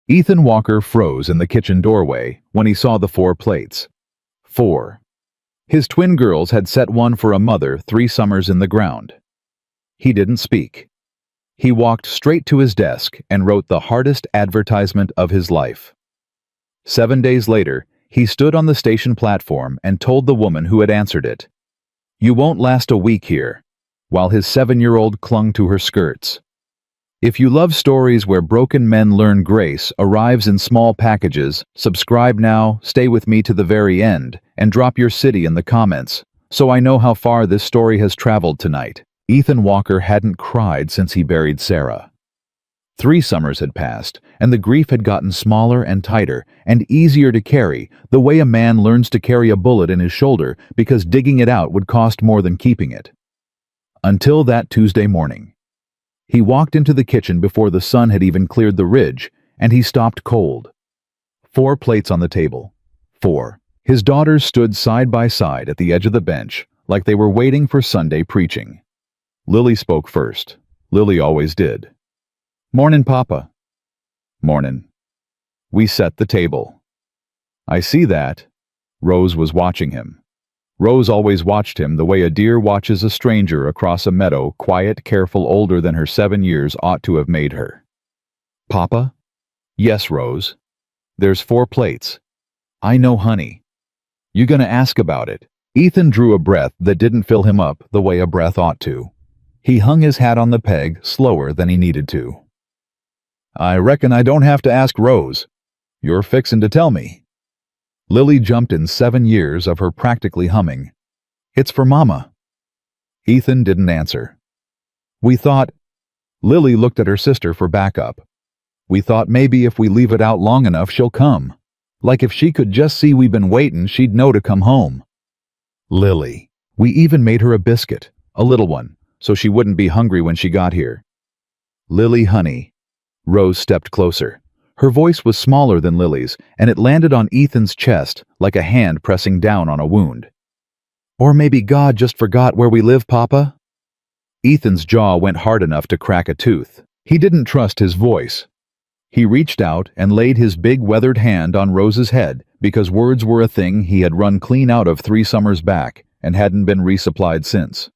Ethan Walker froze in the kitchen doorway when he saw the 4 plates. 4. His twin girls had set one for a mother 3 summers in the ground. He didn't speak. He walked straight to his desk and wrote the hardest advertisement of his life. 7 days later, he stood on the station platform and told the woman who had answered it, "You won't last a week here," while his 7-year-old clung to her skirts. If you love stories where broken men learn grace arrives in small packages, subscribe now, stay with me to the very end, and drop your city in the comments, so I know how far this story has traveled tonight. Ethan Walker hadn't cried since he buried Sarah. 3 summers had passed, and the grief had gotten smaller and tighter and easier to carry, the way a man learns to carry a bullet in his shoulder because digging it out would cost more than keeping it. Until that Tuesday morning. He walked into the kitchen before the sun had even cleared the ridge, and he stopped cold. 4 plates on the table. 4. His daughters stood side by side at the edge of the bench, like they were waiting for Sunday preaching. Lily spoke first. Lily always did. "Mornin', Papa." "Mornin'." "We set the table." "I see that." Rose was watching him. Rose always watched him the way a deer watches a stranger across a meadow, quiet, careful, older than her 7 years ought to have made her. "Papa?" "Yes, Rose. There's 4 plates." "I know, honey." "You gonna ask about it?" Ethan drew a breath that didn't fill him up the way a breath ought to. He hung his hat on the peg slower than he needed to. "I reckon I don't have to ask Rose. You're fixin' to tell me." Lily jumped in 7 years of her practically humming. "It's for Mama." Ethan didn't answer. "We thought—" Lily looked at her sister for backup. "We thought maybe if we leave it out long enough she'll come. Like if she could just see we've been waitin', she'd know to come home." "Lily. We even made her a biscuit, a little one, so she wouldn't be hungry when she got here." "Lily, honey." Rose stepped closer. Her voice was smaller than Lily's, and it landed on Ethan's chest like a hand pressing down on a wound. "Or maybe God just forgot where we live, Papa?" Ethan's jaw went hard enough to crack a tooth. He didn't trust his voice. He reached out and laid his big weathered hand on Rose's head because words were a thing he had run clean out of 3 summers back and hadn't been resupplied since.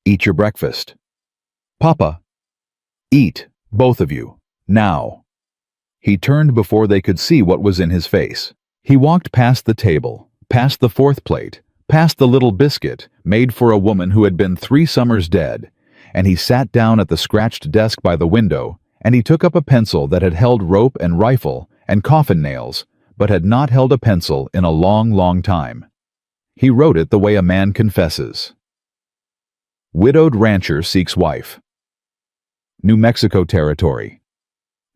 "Eat your breakfast." "Papa." "Eat, both of you, now." He turned before they could see what was in his face. He walked past the table, past the 4th plate, past the little biscuit made for a woman who had been 3 summers dead, and he sat down at the scratched desk by the window, and he took up a pencil that had held rope and rifle and coffin nails, but had not held a pencil in a long, long time. He wrote it the way a man confesses. Widowed rancher seeks wife. New Mexico Territory.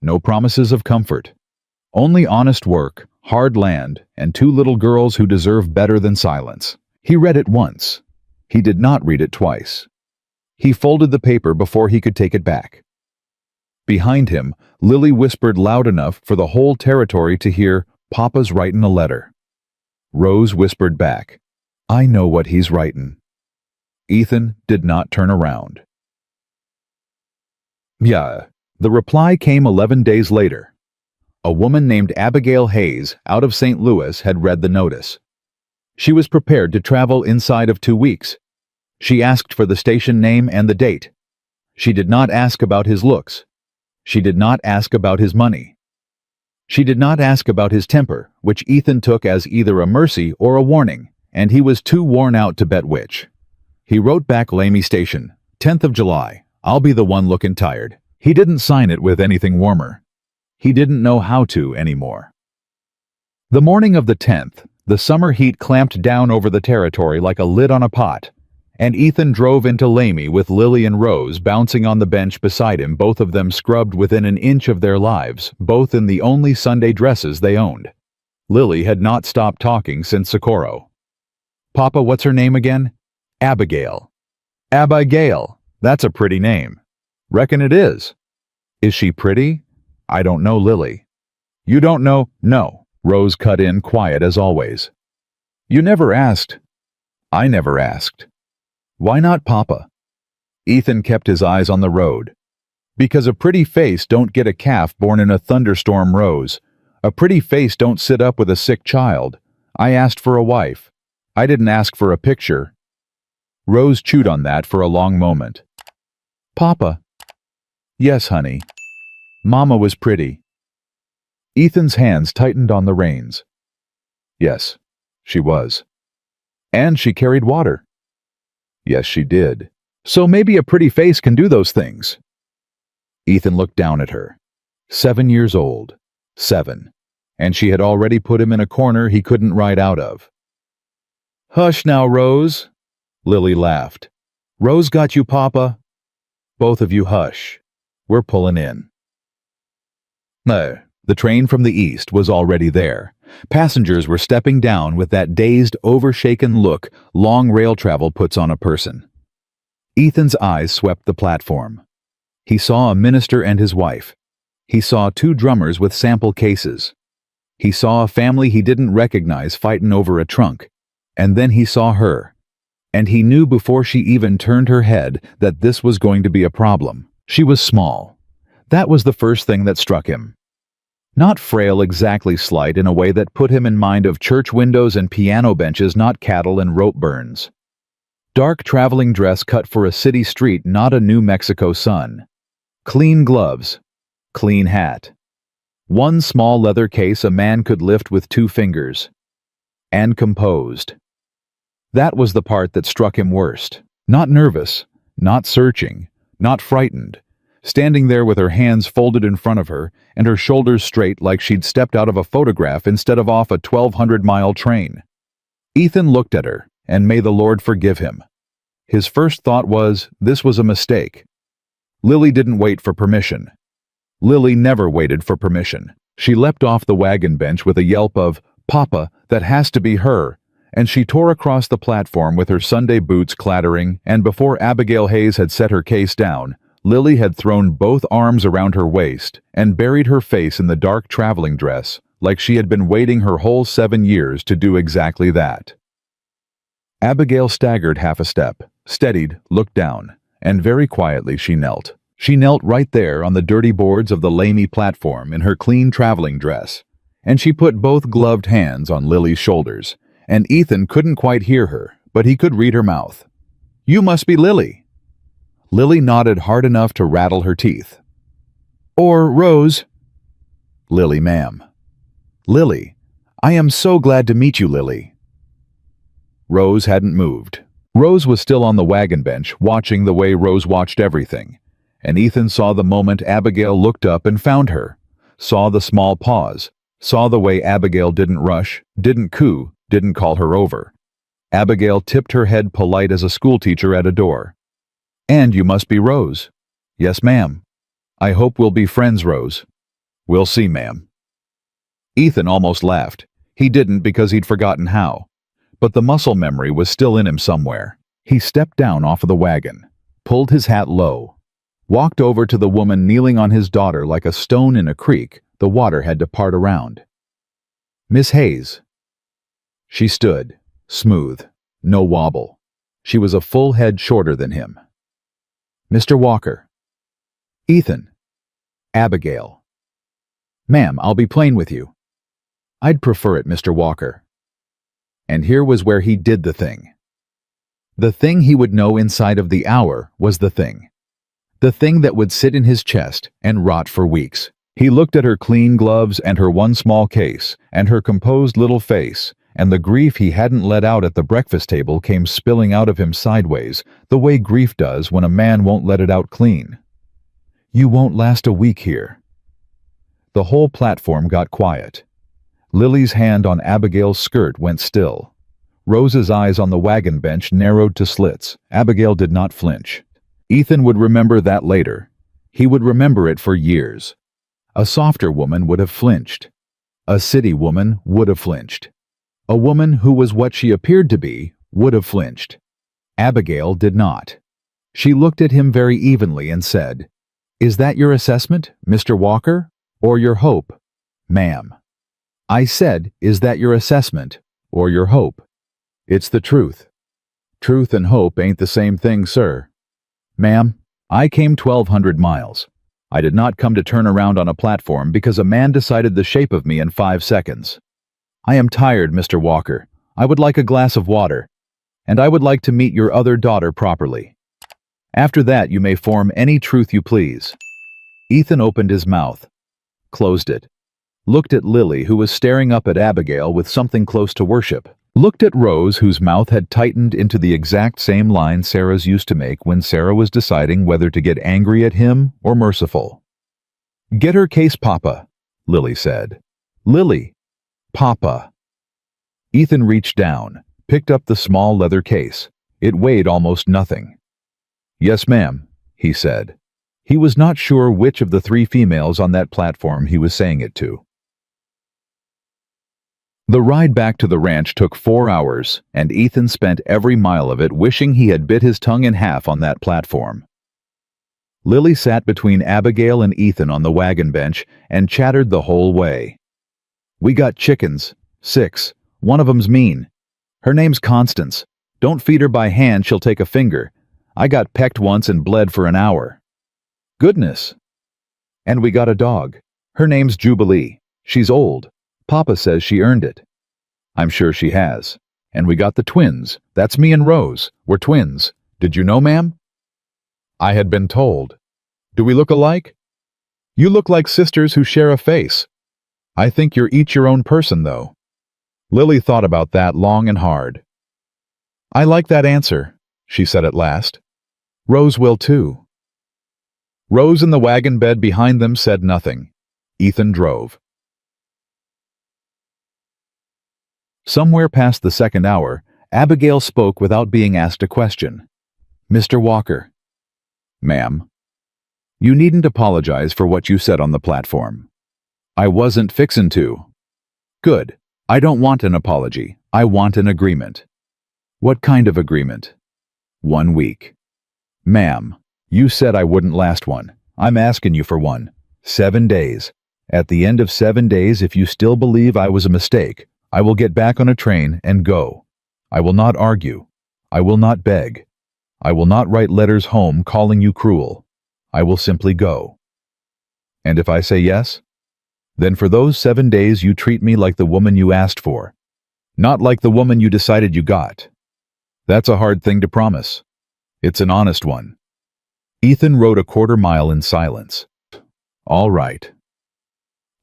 No promises of comfort. Only honest work, hard land, and 2 little girls who deserve better than silence. He read it once. He did not read it twice. He folded the paper before he could take it back. Behind him, Lily whispered loud enough for the whole territory to hear, "Papa's writin' a letter." Rose whispered back, "I know what he's writin'." Ethan did not turn around. "Yeah." The reply came 11 days later. A woman named Abigail Hayes, out of St. Louis, had read the notice. She was prepared to travel inside of 2 weeks. She asked for the station name and the date. She did not ask about his looks. She did not ask about his money. She did not ask about his temper, which Ethan took as either a mercy or a warning, and he was too worn out to bet which. He wrote back Lamy Station, 10th of July. I'll be the one looking tired. He didn't sign it with anything warmer. He didn't know how to anymore. The morning of the 10th, the summer heat clamped down over the territory like a lid on a pot, and Ethan drove into Lamy with Lily and Rose bouncing on the bench beside him, both of them scrubbed within an inch of their lives, both in the only Sunday dresses they owned. Lily had not stopped talking since Socorro. "Papa, what's her name again?" "Abigail." "Abigail. That's a pretty name." "Reckon it is." "Is she pretty?" "I don't know, Lily." "You don't know?" "No." Rose cut in, quiet as always. "You never asked." "I never asked." "Why not, Papa?" Ethan kept his eyes on the road. Because a pretty face don't get a calf born in a thunderstorm, Rose. A pretty face don't sit up with a sick child. I asked for a wife. I didn't ask for a picture. Rose chewed on that for a long moment. Papa. Yes, honey. Mama was pretty. Ethan's hands tightened on the reins. Yes, she was. And she carried water. Yes, she did. So maybe a pretty face can do those things. Ethan looked down at her. 7 years old. 7. And she had already put him in a corner he couldn't ride out of. Hush now, Rose. Lily laughed. Rose got you, Papa. Both of you hush. We're pulling in. No, the train from the east was already there. Passengers were stepping down with that dazed, overshaken look long rail travel puts on a person. Ethan's eyes swept the platform. He saw a minister and his wife. He saw 2 drummers with sample cases. He saw a family he didn't recognize fighting over a trunk. And then he saw her. And he knew before she even turned her head that this was going to be a problem. She was small. That was the first thing that struck him. Not frail, exactly slight in a way that put him in mind of church windows and piano benches, not cattle and rope burns. Dark traveling dress cut for a city street, not a New Mexico sun. Clean gloves. Clean hat. 1 small leather case a man could lift with 2 fingers. And composed. That was the part that struck him worst. Not nervous, not searching, not frightened. Standing there with her hands folded in front of her and her shoulders straight like she'd stepped out of a photograph instead of off a 1,200-mile train. Ethan looked at her, and may the Lord forgive him. His first thought was, this was a mistake. Lily didn't wait for permission. Lily never waited for permission. She leapt off the wagon bench with a yelp of, Papa, that has to be her, and she tore across the platform with her Sunday boots clattering, and before Abigail Hayes had set her case down, Lily had thrown both arms around her waist and buried her face in the dark traveling dress like she had been waiting her whole 7 years to do exactly that. Abigail staggered half a step, steadied, looked down, and very quietly she knelt. She knelt right there on the dirty boards of the lamey platform in her clean traveling dress, and she put both gloved hands on Lily's shoulders, and Ethan couldn't quite hear her, but he could read her mouth. You must be Lily. Lily nodded hard enough to rattle her teeth. Or Rose. Lily, ma'am. Lily, I am so glad to meet you, Lily. Rose hadn't moved. Rose was still on the wagon bench, watching the way Rose watched everything, and Ethan saw the moment Abigail looked up and found her, saw the small pause, saw the way Abigail didn't rush, didn't coo, didn't call her over. Abigail tipped her head polite as a schoolteacher at a door. And you must be Rose. Yes, ma'am. I hope we'll be friends, Rose. We'll see, ma'am. Ethan almost laughed. He didn't because he'd forgotten how. But the muscle memory was still in him somewhere. He stepped down off of the wagon, pulled his hat low, walked over to the woman kneeling on his daughter like a stone in a creek the water had to part around. Miss Hayes. She stood, smooth, no wobble. She was a full head shorter than him. Mr. Walker. Ethan. Abigail. Ma'am, I'll be plain with you. I'd prefer it, Mr. Walker. And here was where he did the thing. The thing he would know inside of the hour was the thing. The thing that would sit in his chest and rot for weeks. He looked at her clean gloves and her 1 small case and her composed little face, and the grief he hadn't let out at the breakfast table came spilling out of him sideways, the way grief does when a man won't let it out clean. You won't last a week here. The whole platform got quiet. Lily's hand on Abigail's skirt went still. Rose's eyes on the wagon bench narrowed to slits. Abigail did not flinch. Ethan would remember that later. He would remember it for years. A softer woman would have flinched. A city woman would have flinched. A woman who was what she appeared to be would have flinched. Abigail did not. She looked at him very evenly and said, Is that your assessment, Mr. Walker, or your hope, ma'am? I said, is that your assessment, or your hope? It's the truth. Truth and hope ain't the same thing, sir. Ma'am, I came 1,200 miles. I did not come to turn around on a platform because a man decided the shape of me in 5 seconds. I am tired, Mr. Walker. I would like a glass of water. And I would like to meet your other daughter properly. After that, you may form any truth you please. Ethan opened his mouth, closed it, looked at Lily, who was staring up at Abigail with something close to worship, looked at Rose, whose mouth had tightened into the exact same line Sarah's used to make when Sarah was deciding whether to get angry at him or merciful. "Get her case, Papa," Lily said. "Lily, Papa." Ethan reached down, picked up the small leather case. It weighed almost nothing. "Yes, ma'am," he said. He was not sure which of the 3 females on that platform he was saying it to. The ride back to the ranch took 4 hours, and Ethan spent every mile of it wishing he had bit his tongue in half on that platform. Lily sat between Abigail and Ethan on the wagon bench and chattered the whole way. "We got chickens, 6. One of 'em's mean. Her name's Constance. Don't feed her by hand, she'll take a finger. I got pecked once and bled for an hour. Goodness. And we got a dog. Her name's Jubilee. She's old. Papa says she earned it. I'm sure she has. And we got the twins. That's me and Rose. We're twins. Did you know, ma'am?" "I had been told. Do we look alike?" "You look like sisters who share a face. I think you're each your own person, though." Lily thought about that long and hard. "I like that answer," she said at last. "Rose will too." Rose in the wagon bed behind them said nothing. Ethan drove. Somewhere past the 2nd hour, Abigail spoke without being asked a question. "Mr. Walker." "Ma'am." "You needn't apologize for what you said on the platform." "I wasn't fixin' to." "Good. I don't want an apology. I want an agreement." "What kind of agreement?" 1 week. "Ma'am, you said I wouldn't last one. I'm asking you for one. 7 days. At the end of 7 days, if you still believe I was a mistake, I will get back on a train and go. I will not argue. I will not beg. I will not write letters home calling you cruel. I will simply go. And if I say yes, then for those 7 days you treat me like the woman you asked for, not like the woman you decided you got. That's a hard thing to promise. It's an honest one." Ethan rode a 1/4 mile in silence. "All right."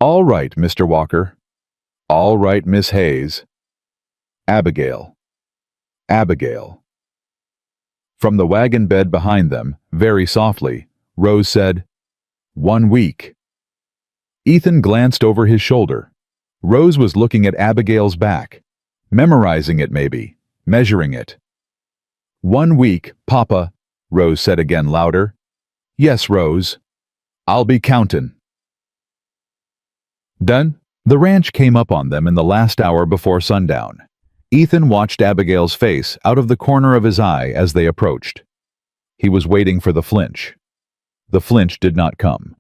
"All right, Mr. Walker." "All right, Miss Hayes." "Abigail." "Abigail." From the wagon bed behind them, very softly, Rose said, 1 week. Ethan glanced over his shoulder. Rose was looking at Abigail's back, memorizing it maybe, measuring it. 1 week, Papa, Rose said again louder. "Yes, Rose. I'll be countin'." Done. The ranch came up on them in the last hour before sundown. Ethan watched Abigail's face out of the corner of his eye as they approached. He was waiting for the flinch. The flinch did not come.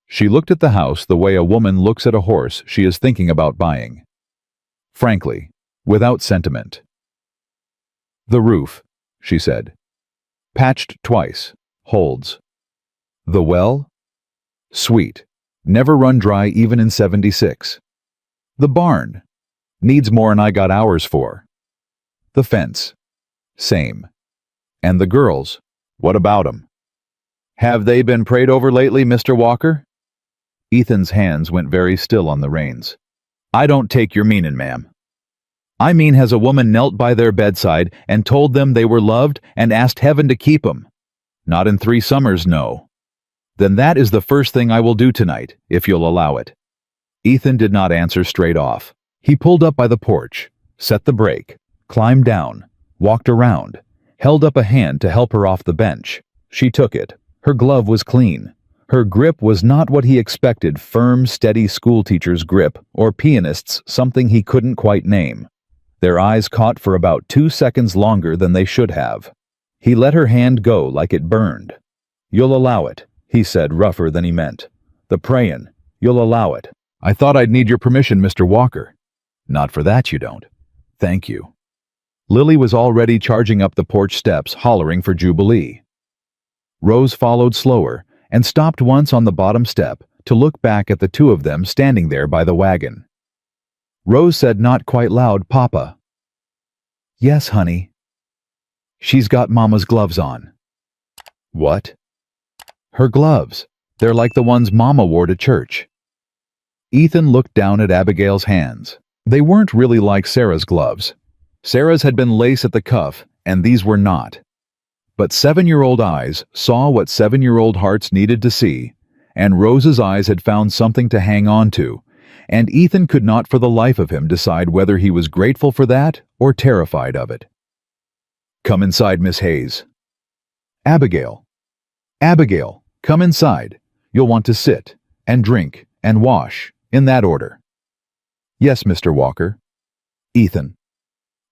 She looked at the house the way a woman looks at a horse she is thinking about buying. Frankly, without sentiment. "The roof," she said. "Patched twice. Holds. The well? Sweet. Never run dry even in 76. The barn? Needs more'n I got hours for. The fence? Same. And the girls? What about 'em? Have they been prayed over lately, Mr. Walker?" Ethan's hands went very still on the reins. "I don't take your meanin', ma'am. I mean, has a woman knelt by their bedside and told them they were loved and asked heaven to keep 'em? Not in 3 summers, no. Then that is the first thing I will do tonight, if you'll allow it." Ethan did not answer straight off. He pulled up by the porch, set the brake, climbed down, walked around, held up a hand to help her off the bench. She took it. Her glove was clean. Her grip was not what he expected, firm, steady schoolteacher's grip, or pianist's something he couldn't quite name. Their eyes caught for about 2 seconds longer than they should have. He let her hand go like it burned. "You'll allow it," he said, rougher than he meant. "The prayin', you'll allow it." "I thought I'd need your permission, Mr. Walker." "Not for that you don't." "Thank you." Lily was already charging up the porch steps, hollering for Jubilee. Rose followed slower, and stopped once on the bottom step to look back at the two of them standing there by the wagon. Rose said not quite loud, "Papa." "Yes, honey." "She's got Mama's gloves on." "What?" "Her gloves. They're like the ones Mama wore to church." Ethan looked down at Abigail's hands. They weren't really like Sarah's gloves. Sarah's had been lace at the cuff, and these were not. But 7-year-old eyes saw what 7-year-old hearts needed to see, and Rose's eyes had found something to hang on to, and Ethan could not for the life of him decide whether he was grateful for that or terrified of it. "Come inside, Miss Hayes." "Abigail. Abigail, come inside. You'll want to sit, and drink, and wash, in that order." "Yes, Mr. Walker." "Ethan.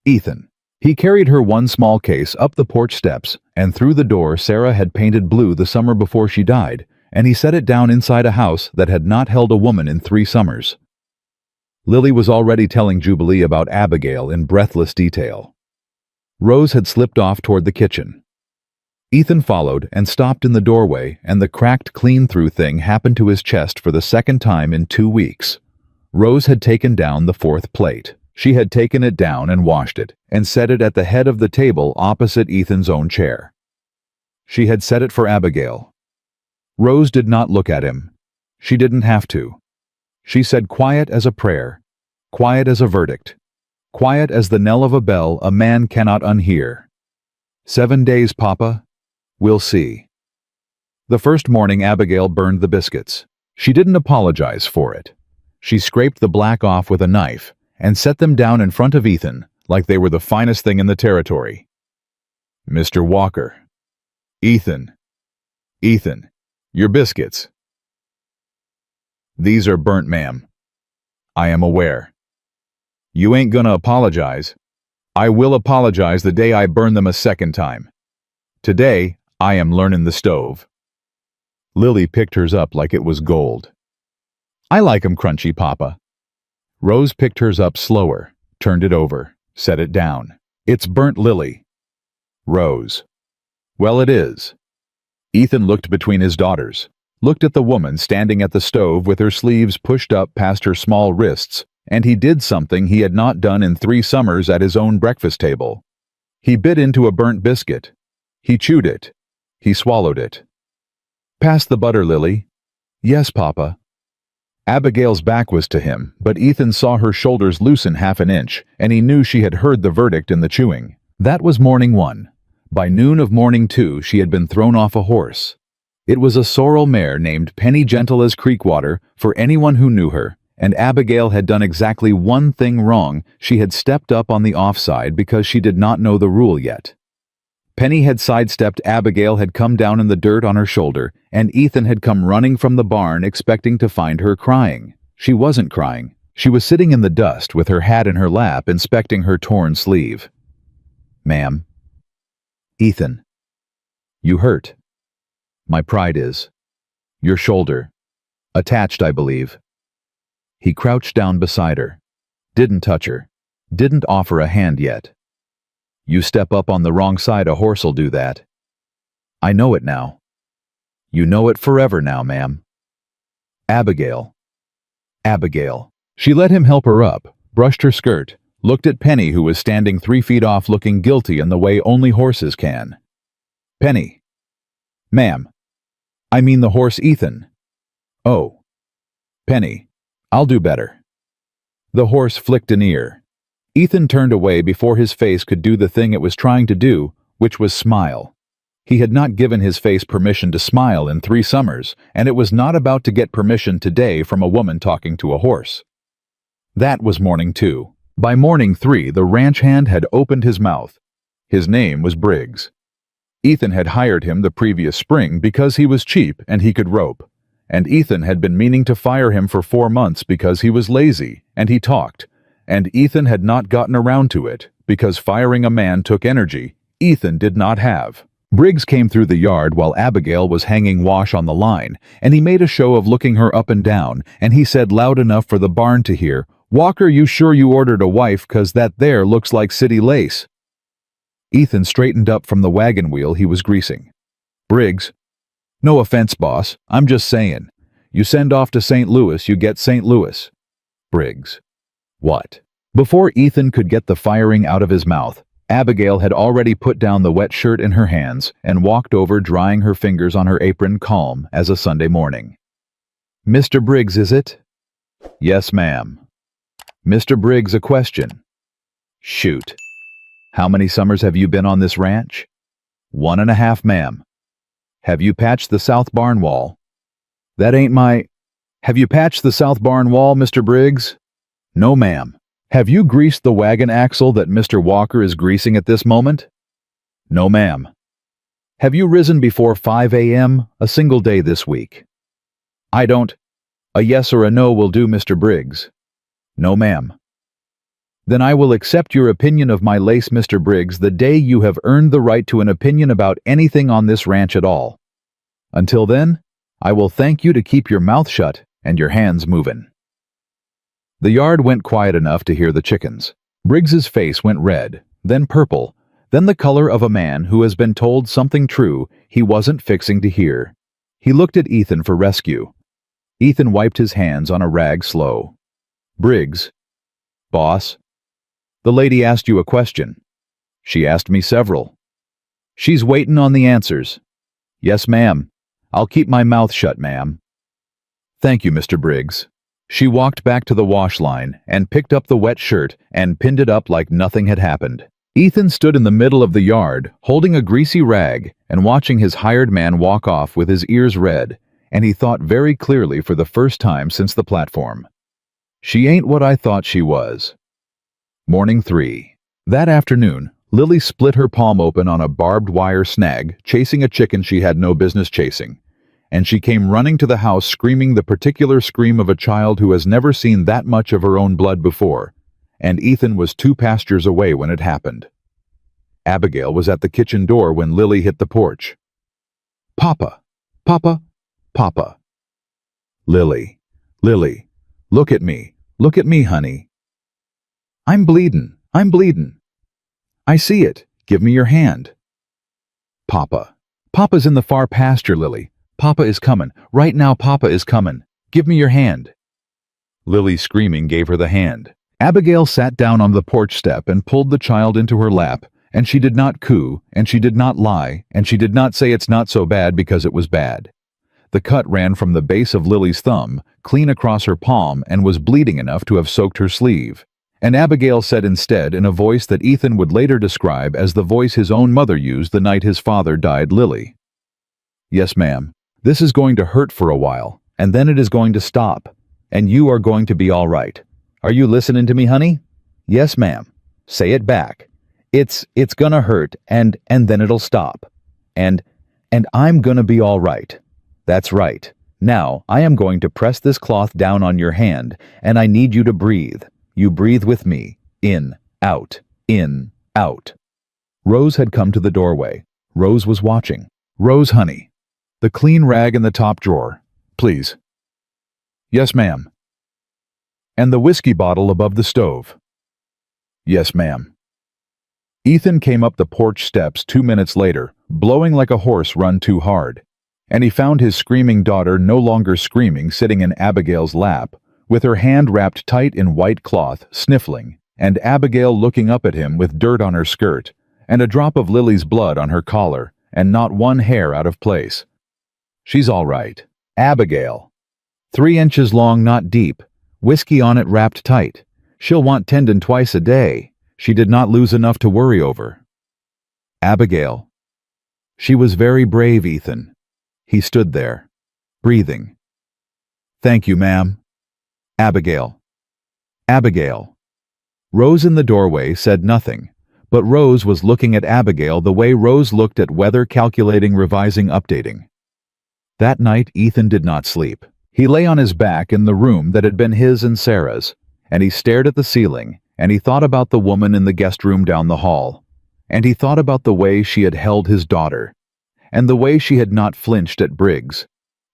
Ethan." He carried her one small case up the porch steps and through the door Sarah had painted blue the summer before she died, and he set it down inside a house that had not held a woman in 3 summers. Lily was already telling Jubilee about Abigail in breathless detail. Rose had slipped off toward the kitchen. Ethan followed and stopped in the doorway, and the cracked clean-through thing happened to his chest for the second time in 2 weeks. Rose had taken down the 4th plate. She had taken it down and washed it, and set it at the head of the table opposite Ethan's own chair. She had set it for Abigail. Rose did not look at him. She didn't have to. She said, quiet as a prayer, quiet as a verdict, quiet as the knell of a bell a man cannot unhear. 7 days, Papa. We'll see. The first morning Abigail burned the biscuits. She didn't apologize for it. She scraped the black off with a knife and set them down in front of Ethan like they were the finest thing in the territory. "Mr. Walker." "Ethan. Ethan, your biscuits." "These are burnt, ma'am." "I am aware." "You ain't gonna apologize." "I will apologize the day I burn them a second time. Today, I am learning the stove." Lily picked hers up like it was gold. "I like 'em crunchy, Papa." Rose picked hers up slower, turned it over, set it down. "It's burnt, Lily." Rose. "Well, it is." Ethan looked between his daughters, looked at the woman standing at the stove with her sleeves pushed up past her small wrists, and he did something he had not done in 3 summers at his own breakfast table. He bit into a burnt biscuit. He chewed it. He swallowed it. "Pass the butter, Lily." "Yes, Papa." Abigail's back was to him, but Ethan saw her shoulders loosen half an inch, and he knew she had heard the verdict in the chewing. That was morning 1. By noon of morning 2, she had been thrown off a horse. It was a sorrel mare named Penny Gentle as Creek Water for anyone who knew her, and Abigail had done exactly one thing wrong. She had stepped up on the offside because she did not know the rule yet. Penny had sidestepped Abigail, had come down in the dirt on her shoulder, and Ethan had come running from the barn expecting to find her crying. She wasn't crying. She was sitting in the dust with her hat in her lap inspecting her torn sleeve. "Ma'am." "Ethan. You hurt." "My pride is." "Your shoulder. Attached, I believe." He crouched down beside her. Didn't touch her. Didn't offer a hand yet. "You step up on the wrong side, a horse'll do that." "I know it now." "You know it forever now, ma'am." "Abigail." "Abigail." She let him help her up, brushed her skirt, looked at Penny, who was standing 3 feet off looking guilty in the way only horses can. "Penny." "Ma'am." "I mean the horse Ethan." "Oh." "Penny. I'll do better." The horse flicked an ear. Ethan turned away before his face could do the thing it was trying to do, which was smile. He had not given his face permission to smile in 3 summers, and it was not about to get permission today from a woman talking to a horse. That was morning 2. By morning 3, the ranch hand had opened his mouth. His name was Briggs. Ethan had hired him the previous spring because he was cheap and he could rope, and Ethan had been meaning to fire him for 4 months because he was lazy and he talked. And Ethan had not gotten around to it, because firing a man took energy Ethan did not have. Briggs came through the yard while Abigail was hanging wash on the line, and he made a show of looking her up and down, and he said loud enough for the barn to hear, "Walker, you sure you ordered a wife, 'cause that there looks like city lace." Ethan straightened up from the wagon wheel he was greasing. "Briggs." No offense, boss. I'm just saying. You send off to St. Louis, you get St. Louis. Briggs. What? Before Ethan could get the firing out of his mouth, Abigail had already put down the wet shirt in her hands and walked over, drying her fingers on her apron, calm as a Sunday morning. Mr. Briggs, is it? Yes, ma'am. Mr. Briggs, a question. Shoot. How many summers have you been on this ranch? 1.5, ma'am. Have you patched the south barn wall? That ain't my... Have you patched the south barn wall, Mr. Briggs? No, ma'am. Have you greased the wagon axle that Mr. Walker is greasing at this moment? No, ma'am. Have you risen before 5 a.m. a single day this week? I don't. A yes or a no will do, Mr. Briggs. No, ma'am. Then I will accept your opinion of my lace, Mr. Briggs, the day you have earned the right to an opinion about anything on this ranch at all. Until then, I will thank you to keep your mouth shut and your hands moving. The yard went quiet enough to hear the chickens. Briggs's face went red, then purple, then the color of a man who has been told something true he wasn't fixing to hear. He looked at Ethan for rescue. Ethan wiped his hands on a rag slow. Briggs. Boss. The lady asked you a question. She asked me several. She's waiting on the answers. Yes, ma'am. I'll keep my mouth shut, ma'am. Thank you, Mr. Briggs. She walked back to the wash line and picked up the wet shirt and pinned it up like nothing had happened. Ethan stood in the middle of the yard, holding a greasy rag and watching his hired man walk off with his ears red, and he thought very clearly for the first time since the platform. She ain't what I thought she was. Morning 3. That afternoon, Lily split her palm open on a barbed wire snag, chasing a chicken she had no business chasing, and she came running to the house screaming the particular scream of a child who has never seen that much of her own blood before, and Ethan was 2 pastures away when it happened. Abigail was at the kitchen door when Lily hit the porch. Papa, Papa, Papa. Lily, Lily, look at me, honey. I'm bleedin'. I see it. Give me your hand. Papa. Papa's in the far pasture, Lily. Papa is coming. Right now, Papa is coming. Give me your hand. Lily, screaming, gave her the hand. Abigail sat down on the porch step and pulled the child into her lap, and she did not coo, and she did not lie, and she did not say it's not so bad because it was bad. The cut ran from the base of Lily's thumb, clean across her palm, and was bleeding enough to have soaked her sleeve. And Abigail said instead, in a voice that Ethan would later describe as the voice his own mother used the night his father died, Lily. Yes, ma'am. This is going to hurt for a while, and then it is going to stop, and you are going to be all right. Are you listening to me, honey? Yes, ma'am. Say it back. It's gonna hurt, and then it'll stop. And I'm gonna be all right. That's right. Now, I am going to press this cloth down on your hand, and I need you to breathe. You breathe with me. In, out, in, out. Rose had come to the doorway. Rose was watching. Rose, honey. The clean rag in the top drawer, please. Yes, ma'am. And the whiskey bottle above the stove. Yes, ma'am. Ethan came up the porch steps 2 minutes later, blowing like a horse run too hard, and he found his screaming daughter no longer screaming, sitting in Abigail's lap, with her hand wrapped tight in white cloth, sniffling, and Abigail looking up at him with dirt on her skirt, and a drop of Lily's blood on her collar, and not one hair out of place. She's all right. Abigail. 3 inches long, not deep. Whiskey on it wrapped tight. She'll want tendon twice a day. She did not lose enough to worry over. Abigail. She was very brave, Ethan. He stood there, breathing. Thank you, ma'am. Abigail. Abigail. Rose in the doorway said nothing, but Rose was looking at Abigail the way Rose looked at weather, calculating, revising, updating. That night, Ethan did not sleep. He lay on his back in the room that had been his and Sarah's, and he stared at the ceiling, and he thought about the woman in the guest room down the hall, and he thought about the way she had held his daughter, and the way she had not flinched at Briggs,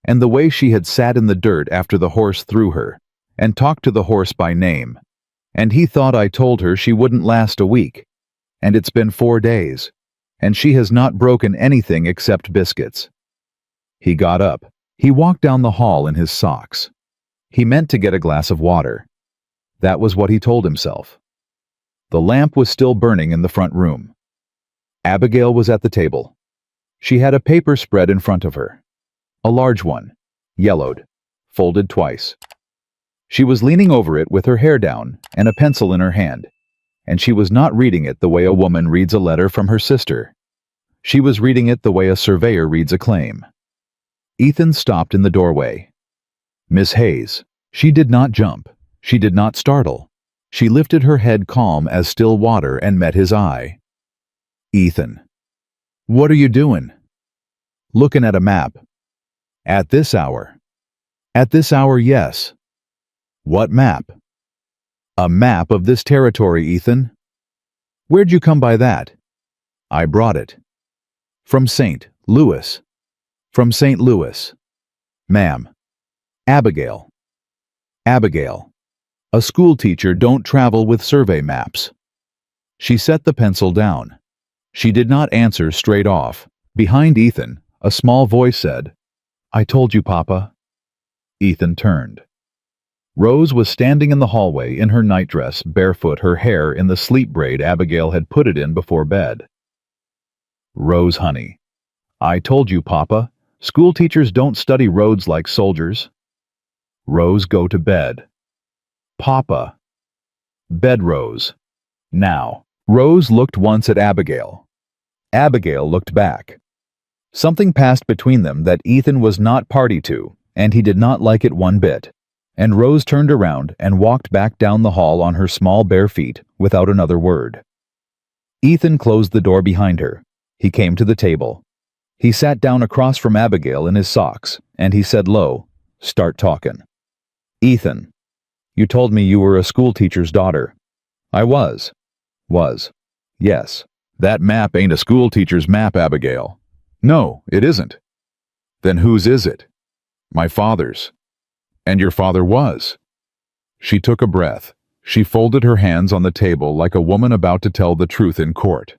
and the way she had sat in the dirt after the horse threw her, and talked to the horse by name, and he thought I told her she wouldn't last a week, and it's been 4 days, and she has not broken anything except biscuits. He got up. He walked down the hall in his socks. He meant to get a glass of water. That was what he told himself. The lamp was still burning in the front room. Abigail was at the table. She had a paper spread in front of her. A large one, yellowed, folded twice. She was leaning over it with her hair down and a pencil in her hand, and she was not reading it the way a woman reads a letter from her sister. She was reading it the way a surveyor reads a claim. Ethan stopped in the doorway. Miss Hayes. She did not jump. She did not startle. She lifted her head calm as still water and met his eye. Ethan. What are you doing? Looking at a map. At this hour. At this hour, yes. What map? A map of this territory, Ethan. Where'd you come by that? I brought it. From St. Louis. From St. Louis. Ma'am. Abigail. Abigail. A schoolteacher don't travel with survey maps. She set the pencil down. She did not answer straight off. Behind Ethan, a small voice said, I told you, Papa. Ethan turned. Rose was standing in the hallway in her nightdress, barefoot, her hair in the sleep braid Abigail had put it in before bed. Rose, honey. I told you, Papa. Schoolteachers don't study roads like soldiers. Rose, go to bed. Papa. Bed, Rose. Now. Rose looked once at Abigail. Abigail looked back. Something passed between them that Ethan was not party to, and he did not like it one bit. And Rose turned around and walked back down the hall on her small bare feet without another word. Ethan closed the door behind her. He came to the table. He sat down across from Abigail in his socks, and he said low, Start talking. Ethan, you told me you were a schoolteacher's daughter. I was. Was. Yes. That map ain't a schoolteacher's map, Abigail. No, it isn't. Then whose is it? My father's. And your father was. She took a breath. She folded her hands on the table like a woman about to tell the truth in court.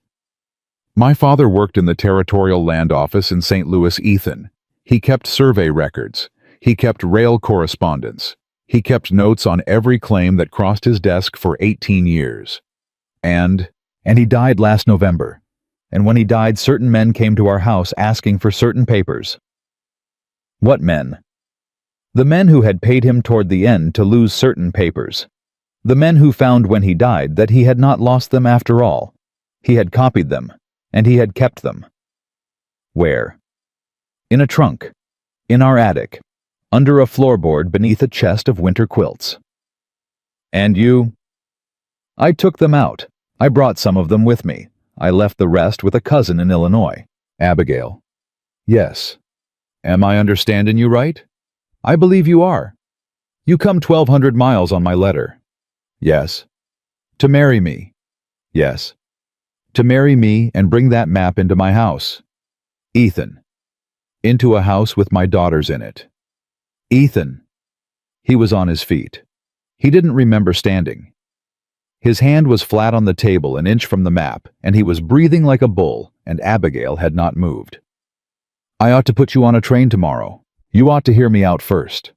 My father worked in the Territorial Land Office in St. Louis, Ethan. He kept survey records. He kept rail correspondence. He kept notes on every claim that crossed his desk for 18 years. And he died last November. And when he died, certain men came to our house asking for certain papers. What men? The men who had paid him toward the end to lose certain papers. The men who found when he died that he had not lost them after all. He had copied them, and he had kept them. Where? In a trunk. In our attic. Under a floorboard beneath a chest of winter quilts. And you? I took them out. I brought some of them with me. I left the rest with a cousin in Illinois. Abigail. Yes. Am I understanding you right? I believe you are. You come 1,200 miles on my letter. Yes. To marry me. Yes. To marry me and bring that map into my house. Ethan. Into a house with my daughters in it. Ethan. He was on his feet. He didn't remember standing. His hand was flat on the table an inch from the map, and he was breathing like a bull, and Abigail had not moved. I ought to put you on a train tomorrow. You ought to hear me out first.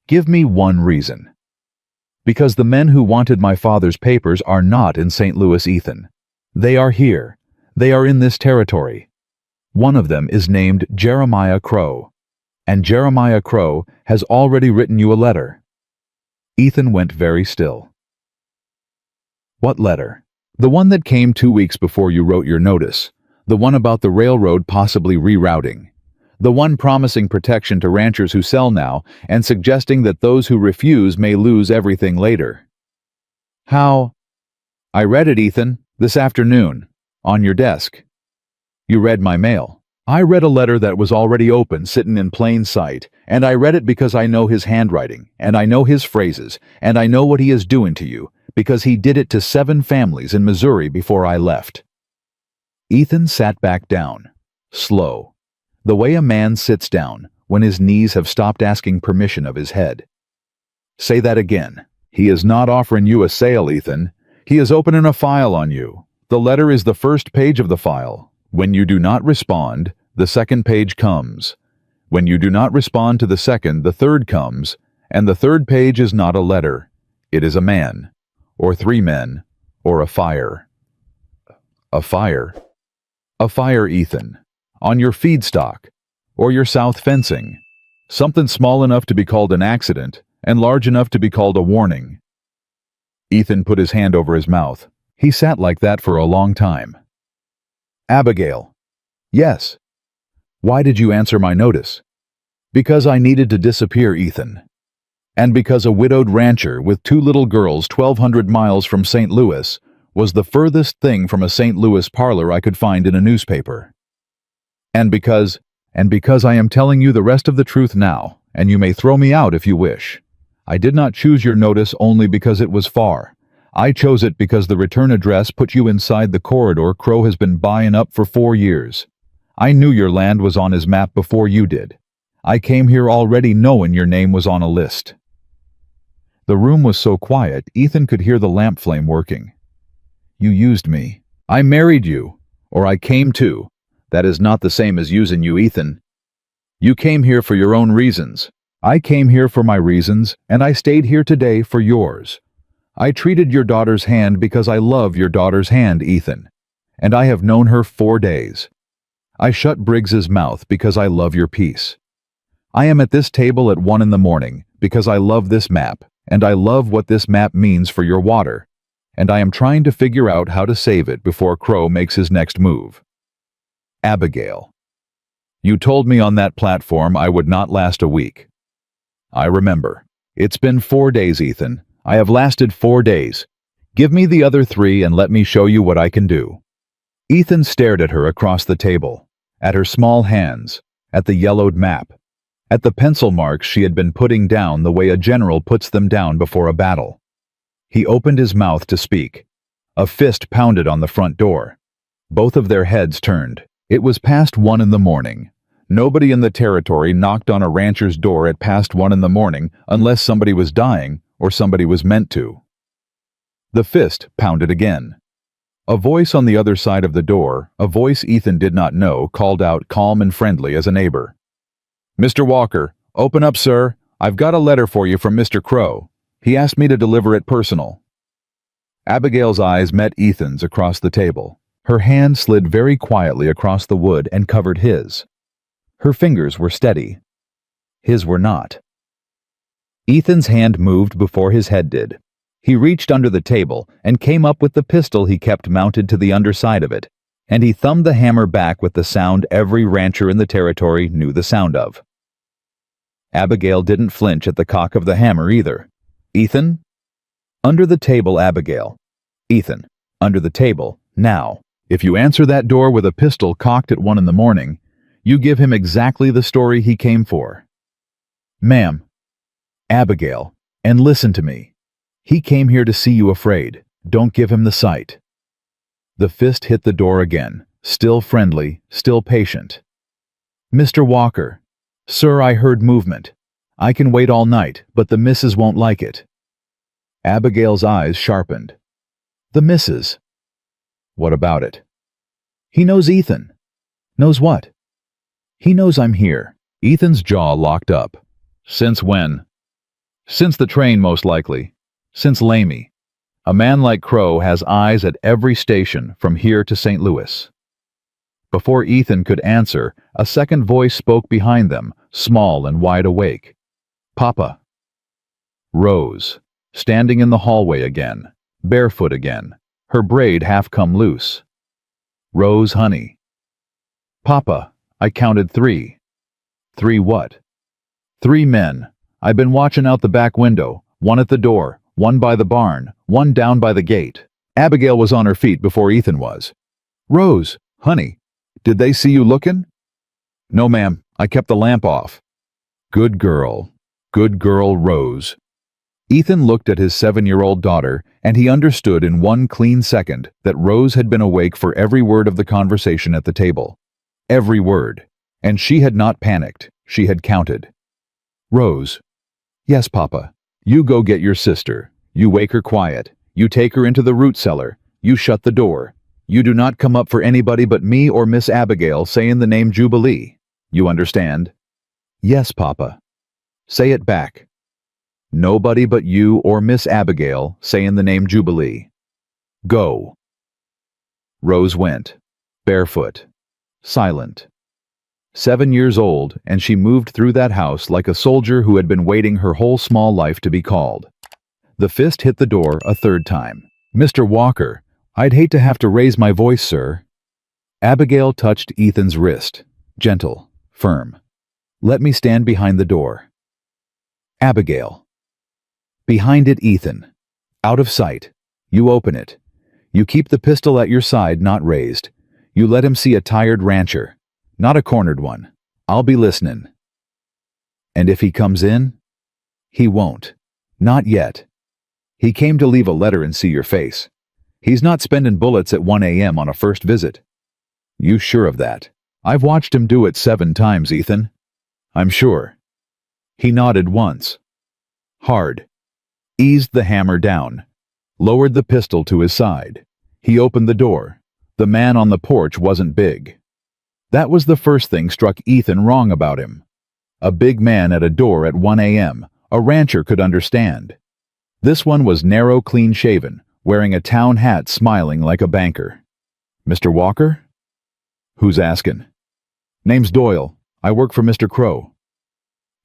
Give me one reason. Because the men who wanted my father's papers are not in St. Louis, Ethan. They are here. They are in this territory. One of them is named Jeremiah Crow. And Jeremiah Crow has already written you a letter. Ethan went very still. What letter? The one that came 2 weeks before you wrote your notice. The one about the railroad possibly rerouting. The one promising protection to ranchers who sell now and suggesting that those who refuse may lose everything later. How? I read it, Ethan, this afternoon, on your desk. You read my mail. I read a letter that was already open, sittin' in plain sight, and I read it because I know his handwriting, and I know his phrases, and I know what he is doing to you, because he did it to 7 families in Missouri before I left. Ethan sat back down, slow. The way a man sits down when his knees have stopped asking permission of his head. Say that again. He is not offering you a sale, Ethan. He is opening a file on you. The letter is the first page of the file. When you do not respond, the second page comes. When you do not respond to the second, the third comes, and the third page is not a letter. It is a man, or three men, or a fire. A fire. A fire, Ethan. On your feedstock, or your south fencing. Something small enough to be called an accident, and large enough to be called a warning. Ethan put his hand over his mouth. He sat like that for a long time. Abigail. Yes. Why did you answer my notice? Because I needed to disappear, Ethan. And because a widowed rancher with two little girls 1,200 miles from St. Louis was the furthest thing from a St. Louis parlor I could find in a newspaper. And because I am telling you the rest of the truth now, and you may throw me out if you wish. I did not choose your notice only because it was far. I chose it because the return address put you inside the corridor Crow has been buying up for 4 years. I knew your land was on his map before you did. I came here already knowing your name was on a list. The room was so quiet, Ethan could hear the lamp flame working. You used me. I married you. Or I came to. That is not the same as using you, Ethan. You came here for your own reasons. I came here for my reasons, and I stayed here today for yours. I treated your daughter's hand because I love your daughter's hand, Ethan. And I have known her 4 days. I shut Briggs's mouth because I love your peace. I am at this table at 1 in the morning because I love this map, and I love what this map means for your water. And I am trying to figure out how to save it before Crow makes his next move. Abigail. You told me on that platform I would not last a week. I remember. It's been 4 days, Ethan. I have lasted 4 days. Give me the other 3 and let me show you what I can do. Ethan stared at her across the table, at her small hands, at the yellowed map, at the pencil marks she had been putting down the way a general puts them down before a battle. He opened his mouth to speak. A fist pounded on the front door. Both of their heads turned. It was past 1 in the morning. Nobody in the territory knocked on a rancher's door at past 1 in the morning unless somebody was dying or somebody was meant to. The fist pounded again. A voice on the other side of the door, a voice Ethan did not know, called out calm and friendly as a neighbor. Mr. Walker, open up, sir. I've got a letter for you from Mr. Crow. He asked me to deliver it personal. Abigail's eyes met Ethan's across the table. Her hand slid very quietly across the wood and covered his. Her fingers were steady. His were not. Ethan's hand moved before his head did. He reached under the table and came up with the pistol he kept mounted to the underside of it, and he thumbed the hammer back with the sound every rancher in the territory knew the sound of. Abigail didn't flinch at the cock of the hammer either. Ethan? Under the table, Abigail. Ethan, under the table, now. If you answer that door with a pistol cocked at 1 in the morning, you give him exactly the story he came for. Ma'am. Abigail, and listen to me. He came here to see you afraid. Don't give him the sight. The fist hit the door again, still friendly, still patient. Mr. Walker. Sir, I heard movement. I can wait all night, but the missus won't like it. Abigail's eyes sharpened. The missus. What about it? He knows Ethan. Knows what? He knows I'm here. Ethan's jaw locked up. Since when? Since the train, most likely. Since Lamy. A man like Crow has eyes at every station from here to St. Louis. Before Ethan could answer, a second voice spoke behind them, small and wide awake. Papa. Rose, standing in the hallway again, barefoot again, her braid half come loose. Rose, honey. Papa, I counted 3. 3 what? 3 men. I've been watching out the back window, 1 at the door, 1 by the barn, 1 down by the gate. Abigail was on her feet before Ethan was. Rose, honey, did they see you looking? No, ma'am, I kept the lamp off. Good girl, Rose. Ethan looked at his 7-year-old daughter, and he understood in 1 clean second that Rose had been awake for every word of the conversation at the table. Every word. And she had not panicked. She had counted. Rose. Yes, Papa. You go get your sister. You wake her quiet. You take her into the root cellar. You shut the door. You do not come up for anybody but me or Miss Abigail saying the name Jubilee. You understand? Yes, Papa. Say it back. Nobody but you or Miss Abigail saying the name Jubilee. Go. Rose went, barefoot, silent. 7 years old, and she moved through that house like a soldier who had been waiting her whole small life to be called. The fist hit the door a third time. Mr. Walker, I'd hate to have to raise my voice, sir. Abigail touched Ethan's wrist, gentle, firm. Let me stand behind the door. Abigail. Behind it, Ethan. Out of sight. You open it. You keep the pistol at your side, not raised. You let him see a tired rancher, not a cornered one. I'll be listening. And if he comes in? He won't. Not yet. He came to leave a letter and see your face. He's not spending bullets at 1 a.m. on a first visit. You sure of that? I've watched him do it 7 times, Ethan. I'm sure. He nodded once. Hard. Eased the hammer down. Lowered the pistol to his side. He opened the door. The man on the porch wasn't big. That was the first thing struck Ethan wrong about him. A big man at a door at 1 a.m., a rancher could understand. This one was narrow, clean-shaven, wearing a town hat, smiling like a banker. Mr. Walker? Who's asking? Name's Doyle. I work for Mr. Crow.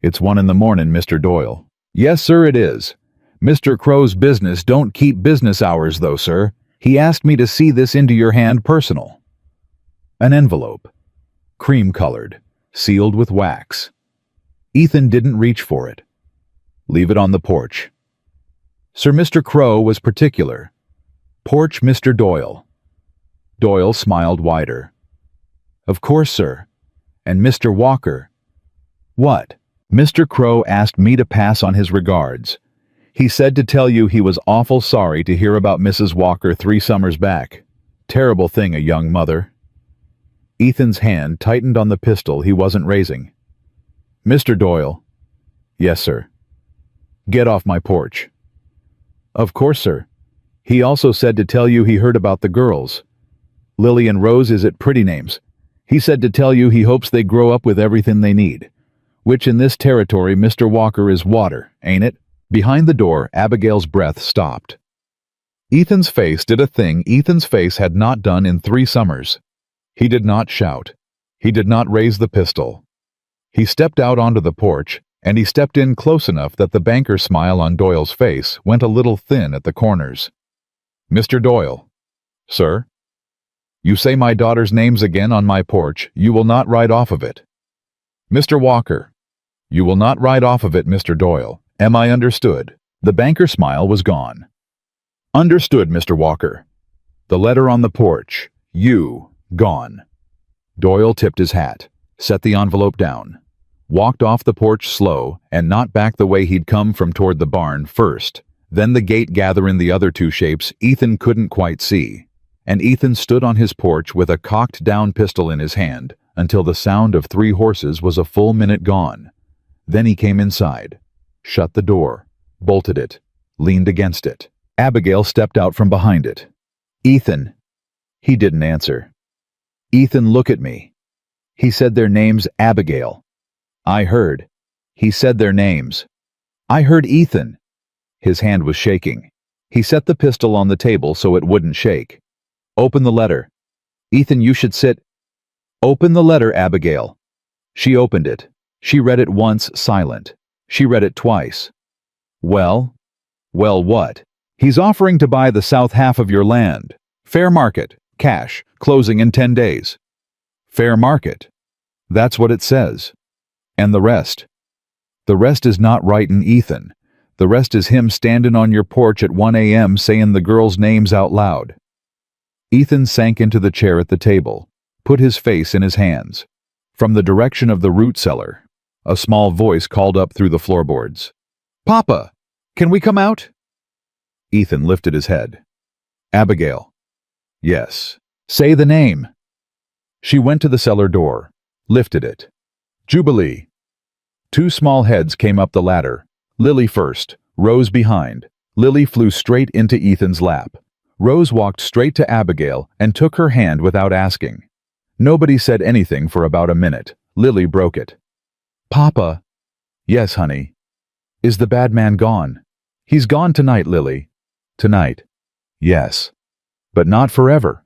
It's 1 in the morning, Mr. Doyle. Yes, sir, it is. Mr. Crow's business don't keep business hours, though, sir. He asked me to see this into your hand personal. An envelope. Cream-colored, sealed with wax. Ethan didn't reach for it. Leave it on the porch. Sir Mr. Crow was particular. Porch Mr. Doyle. Doyle smiled wider. Of course, sir. And Mr. Walker. What? Mr. Crow asked me to pass on his regards. He said to tell you he was awful sorry to hear about Mrs. Walker 3 summers back. Terrible thing, a young mother. Ethan's hand tightened on the pistol he wasn't raising. Mr. Doyle. Yes, sir. Get off my porch. Of course, sir. He also said to tell you he heard about the girls. Lily and Rose, is it pretty names? He said to tell you he hopes they grow up with everything they need. Which in this territory, Mr. Walker, is water, ain't it? Behind the door, Abigail's breath stopped. Ethan's face did a thing Ethan's face had not done in 3 summers. He did not shout. He did not raise the pistol. He stepped out onto the porch, and he stepped in close enough that the banker smile on Doyle's face went a little thin at the corners. Mr. Doyle. Sir? You say my daughter's names again on my porch, you will not ride off of it. Mr. Walker. You will not ride off of it, Mr. Doyle. Am I understood? The banker's smile was gone. Understood, Mr. Walker. The letter on the porch. You. Gone. Doyle tipped his hat, set the envelope down, walked off the porch slow and not back the way he'd come from toward the barn first, then the gate gathering the other 2 shapes Ethan couldn't quite see, and Ethan stood on his porch with a cocked-down pistol in his hand until the sound of 3 horses was a full minute gone. Then he came inside, shut the door, bolted it, leaned against it. Abigail stepped out from behind it. Ethan. He didn't answer. Ethan, look at me. He said their names, Abigail. I heard. He said their names. I heard Ethan. His hand was shaking. He set the pistol on the table so it wouldn't shake. Open the letter. Ethan, you should sit. Open the letter, Abigail. She opened it. She read it once, silent. She read it twice. Well? Well, what? He's offering to buy the south half of your land. Fair market. Cash. Closing in 10 days. Fair market. That's what it says. And the rest? The rest is not writin', Ethan. The rest is him standin' on your porch at 1 a.m. sayin' the girls' names out loud. Ethan sank into the chair at the table, put his face in his hands. From the direction of the root cellar, a small voice called up through the floorboards. Papa, can we come out? Ethan lifted his head. Abigail. Yes. Say the name. She went to the cellar door, lifted it. Jubilee. 2 small heads came up the ladder. Lily first, Rose behind. Lily flew straight into Ethan's lap. Rose walked straight to Abigail and took her hand without asking. Nobody said anything for about a minute. Lily broke it. Papa. Yes, honey. Is the bad man gone? He's gone tonight, Lily. Tonight. Yes. But not forever.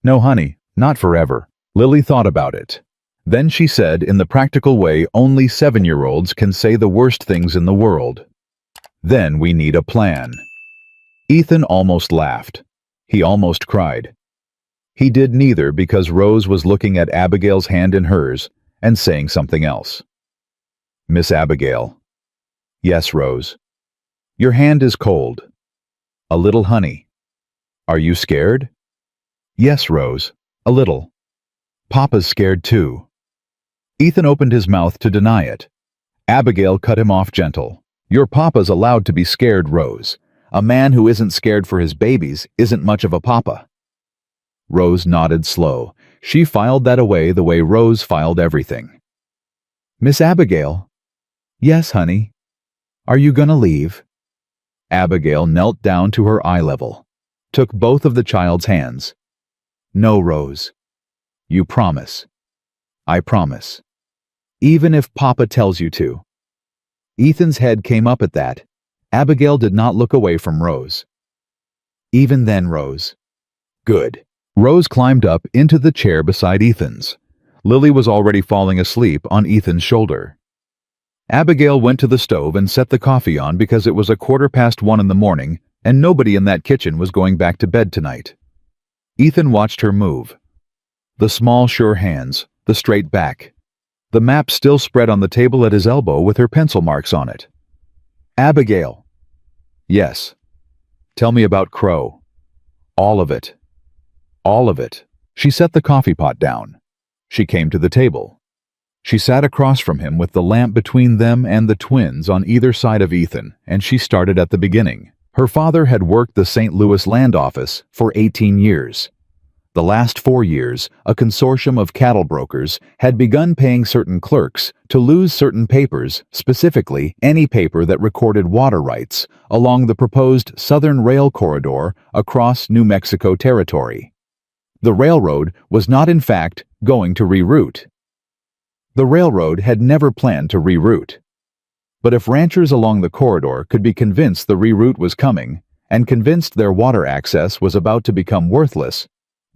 No, honey, not forever. Lily thought about it. Then she said in the practical way only 7-year-olds can say the worst things in the world. Then we need a plan. Ethan almost laughed. He almost cried. He did neither because Rose was looking at Abigail's hand in hers and saying something else. Miss Abigail. Yes, Rose. Your hand is cold. A little, honey. Are you scared? Yes, Rose, a little. Papa's scared too. Ethan opened his mouth to deny it. Abigail cut him off gentle. Your papa's allowed to be scared, Rose. A man who isn't scared for his babies isn't much of a papa. Rose nodded slow. She filed that away the way Rose filed everything. Miss Abigail. Yes, honey. Are you gonna leave? Abigail knelt down to her eye level, took both of the child's hands. No, Rose. You promise. I promise. Even if Papa tells you to. Ethan's head came up at that. Abigail did not look away from Rose. Even then, Rose. Good. Rose climbed up into the chair beside Ethan's. Lily was already falling asleep on Ethan's shoulder. Abigail went to the stove and set the coffee on because it was 1:15 in the morning and nobody in that kitchen was going back to bed tonight. Ethan watched her move. The small, sure hands, the straight back. The map still spread on the table at his elbow with her pencil marks on it. Abigail. Yes. Tell me about Crow. All of it. All of it. She set the coffee pot down. She came to the table. She sat across from him with the lamp between them and the twins on either side of Ethan, and she started at the beginning. Her father had worked the St. Louis land office for 18 years. The last 4 years, a consortium of cattle brokers had begun paying certain clerks to lose certain papers, specifically any paper that recorded water rights, along the proposed Southern Rail Corridor across New Mexico territory. The railroad was not in fact going to reroute. The railroad had never planned to reroute. But if ranchers along the corridor could be convinced the reroute was coming, and convinced their water access was about to become worthless,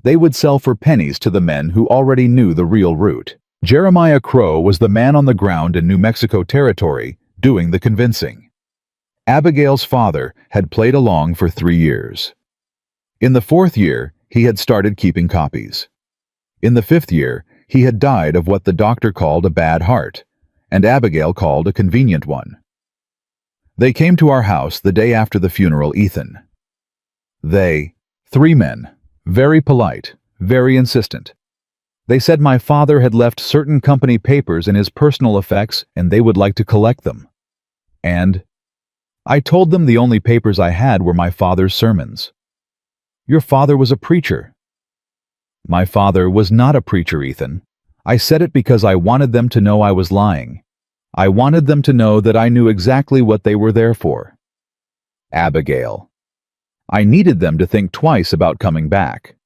they would sell for pennies to the men who already knew the real route. Jeremiah Crow was the man on the ground in New Mexico territory doing the convincing. Abigail's father had played along for 3 years. In the 4th year, he had started keeping copies. In the 5th year, he had died of what the doctor called a bad heart, and Abigail called a convenient one. They came to our house the day after the funeral, Ethan. They, 3 men, very polite, very insistent. They said my father had left certain company papers in his personal effects and they would like to collect them. And I told them the only papers I had were my father's sermons. Your father was a preacher. My father was not a preacher, Ethan. I said it because I wanted them to know I was lying. I wanted them to know that I knew exactly what they were there for. Abigail. I needed them to think twice about coming back.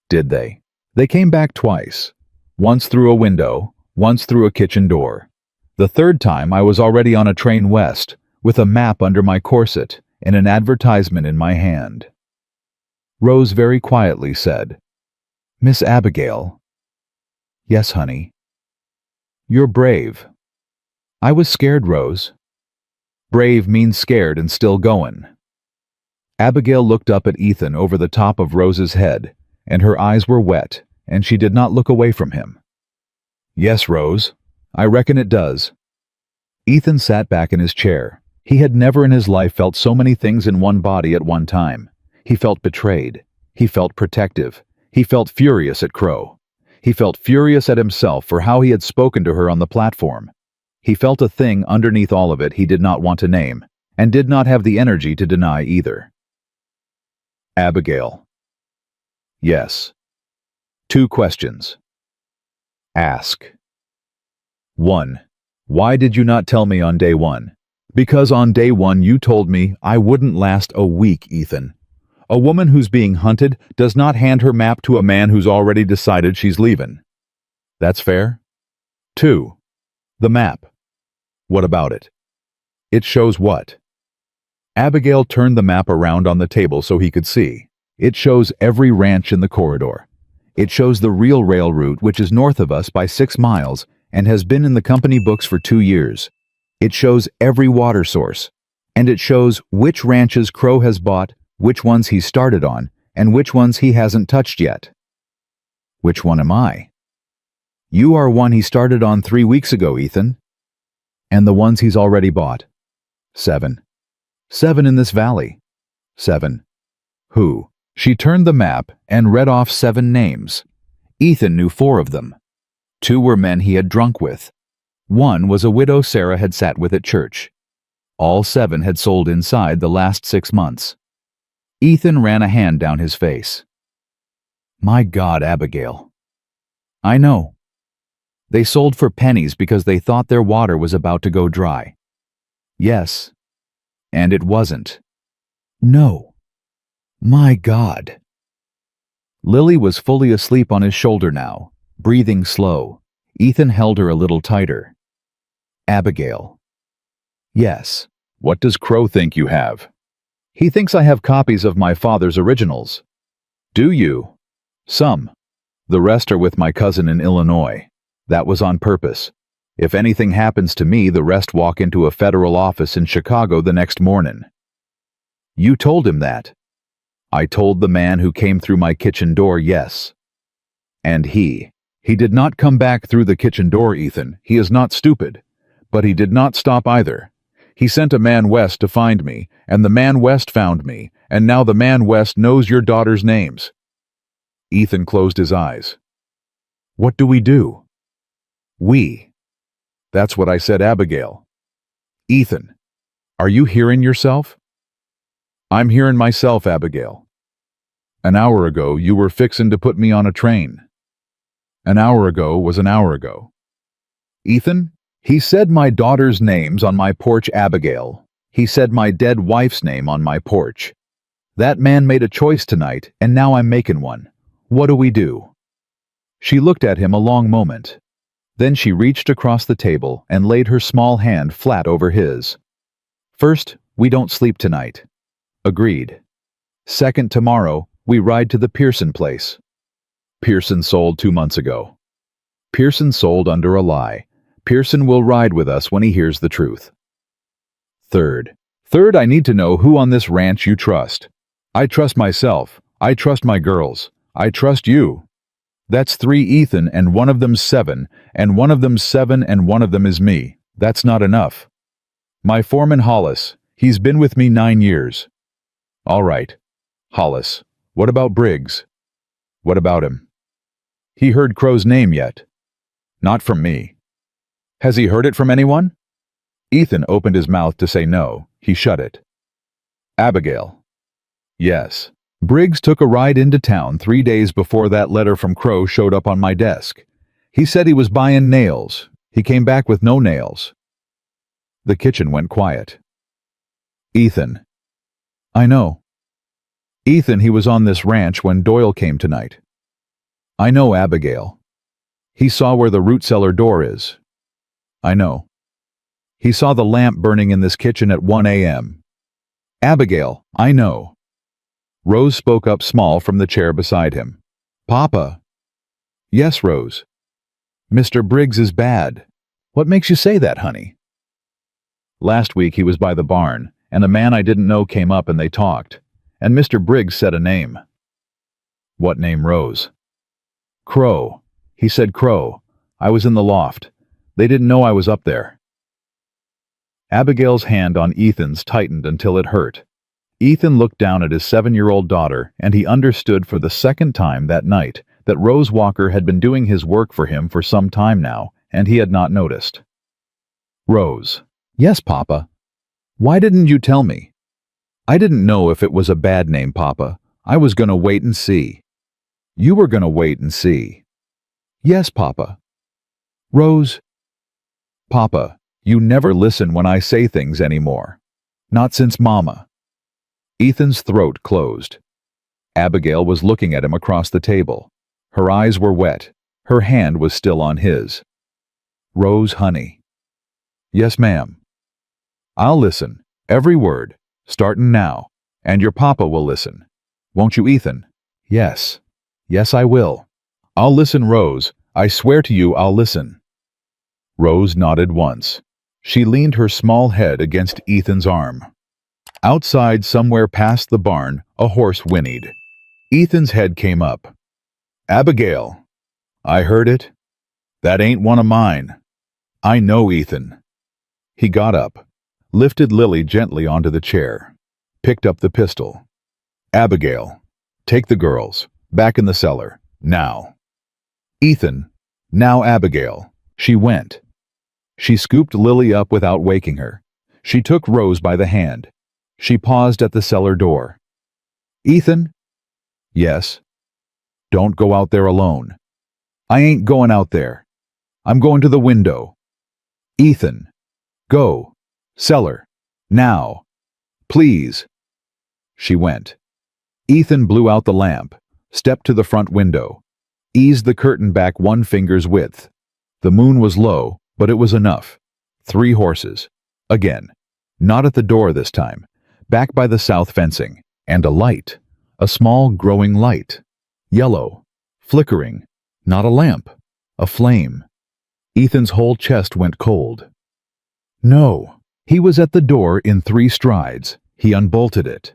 Did they? They came back twice. Once through a window, once through a kitchen door. The 3rd time I was already on a train west, with a map under my corset and an advertisement in my hand. Rose very quietly said, Miss Abigail. Yes, honey. You're brave. I was scared, Rose. Brave means scared and still going. Abigail looked up at Ethan over the top of Rose's head, and her eyes were wet, and she did not look away from him. Yes, Rose, I reckon it does. Ethan sat back in his chair. He had never in his life felt so many things in one body at one time. He felt betrayed. He felt protective. He felt furious at Crow. He felt furious at himself for how he had spoken to her on the platform. He felt a thing underneath all of it he did not want to name, and did not have the energy to deny either. Abigail. Yes. 2 questions. Ask. 1. Why did you not tell me on day 1? Because on day 1 you told me I wouldn't last a week, Ethan. A woman who's being hunted does not hand her map to a man who's already decided she's leaving. That's fair? 2. The map. What about it? It shows what? Abigail turned the map around on the table so he could see. It shows every ranch in the corridor. It shows the real rail route, which is north of us by 6 miles and has been in the company books for 2 years. It shows every water source. And it shows which ranches Crow has bought, which ones he started on, and which ones he hasn't touched yet. Which one am I? You are one he started on 3 weeks ago, Ethan. And the ones he's already bought. 7. 7 in this valley. 7. Who? She turned the map and read off 7 names. Ethan knew 4 of them. 2 were men he had drunk with. 1 was a widow Sarah had sat with at church. All 7 had sold inside the last 6 months. Ethan ran a hand down his face. My God, Abigail. I know. They sold for pennies because they thought their water was about to go dry. Yes. And it wasn't. No. My God. Lily was fully asleep on his shoulder now, breathing slow. Ethan held her a little tighter. Abigail. Yes. What does Crow think you have? He thinks I have copies of my father's originals. Do you? Some. The rest are with my cousin in Illinois. That was on purpose. If anything happens to me, the rest walk into a federal office in Chicago the next morning. You told him that? I told the man who came through my kitchen door, yes. And he did not come back through the kitchen door, Ethan. He is not stupid. But he did not stop either. He sent a man west to find me, and the man west found me, and now the man west knows your daughter's names. Ethan closed his eyes. What do we do? We. That's what I said, Abigail. Ethan, are you hearing yourself? I'm hearing myself, Abigail. An hour ago, you were fixin' to put me on a train. An hour ago was an hour ago. Ethan, he said my daughter's name's on my porch, Abigail. He said my dead wife's name on my porch. That man made a choice tonight, and now I'm making one. What do we do? She looked at him a long moment. Then she reached across the table and laid her small hand flat over his. First, we don't sleep tonight. Agreed. Second, tomorrow, we ride to the Pearson place. Pearson sold 2 months ago. Pearson sold under a lie. Pearson will ride with us when he hears the truth. Third, I need to know who on this ranch you trust. I trust myself. I trust my girls. I trust you. That's 3, Ethan, and one of them's 7, and one of them's 7, and one of them is me. That's not enough. My foreman, Hollis, he's been with me 9 years. All right. Hollis. What about Briggs? What about him? He heard Crow's name yet? Not from me. Has he heard it from anyone? Ethan opened his mouth to say no. He shut it. Abigail. Yes. Briggs took a ride into town 3 days before that letter from Crow showed up on my desk. He said he was buying nails. He came back with no nails. The kitchen went quiet. Ethan. I know. Ethan, he was on this ranch when Doyle came tonight. I know, Abigail. He saw where the root cellar door is. I know. He saw the lamp burning in this kitchen at 1 a.m. Abigail, I know. Rose spoke up small from the chair beside him. Papa. Yes, Rose. Mr. Briggs is bad. What makes you say that, honey? Last week he was by the barn, and a man I didn't know came up and they talked. And Mr. Briggs said a name. What name, Rose? Crow. He said Crow. I was in the loft. They didn't know I was up there. Abigail's hand on Ethan's tightened until it hurt. Ethan looked down at his 7-year-old daughter, and he understood for the second time that night that Rose Walker had been doing his work for him for some time now, and he had not noticed. Rose. Yes, Papa. Why didn't you tell me? I didn't know if it was a bad name, Papa. I was gonna wait and see. You were gonna wait and see. Yes, Papa. Rose. Papa, you never listen when I say things anymore. Not since Mama. Ethan's throat closed. Abigail was looking at him across the table. Her eyes were wet. Her hand was still on his. Rose, honey. Yes, ma'am. I'll listen. Every word. Startin' now. And your papa will listen. Won't you, Ethan? Yes. Yes, I will. I'll listen, Rose. I swear to you I'll listen. Rose nodded once. She leaned her small head against Ethan's arm. Outside, somewhere past the barn, a horse whinnied. Ethan's head came up. Abigail. I heard it. That ain't one of mine. I know, Ethan. He got up, lifted Lily gently onto the chair, picked up the pistol. Abigail, take the girls, back in the cellar, now. Ethan, now Abigail. She went. She scooped Lily up without waking her. She took Rose by the hand. She paused at the cellar door. Ethan? Yes. Don't go out there alone. I ain't going out there. I'm going to the window. Ethan, go. Cellar. Now. Please. She went. Ethan blew out the lamp, stepped to the front window, eased the curtain back 1 finger's width. The moon was low, but it was enough. 3 horses. Again. Not at the door this time. Back by the south fencing. And a light. A small growing light. Yellow. Flickering. Not a lamp. A flame. Ethan's whole chest went cold. No. He was at the door in 3 strides. He unbolted it.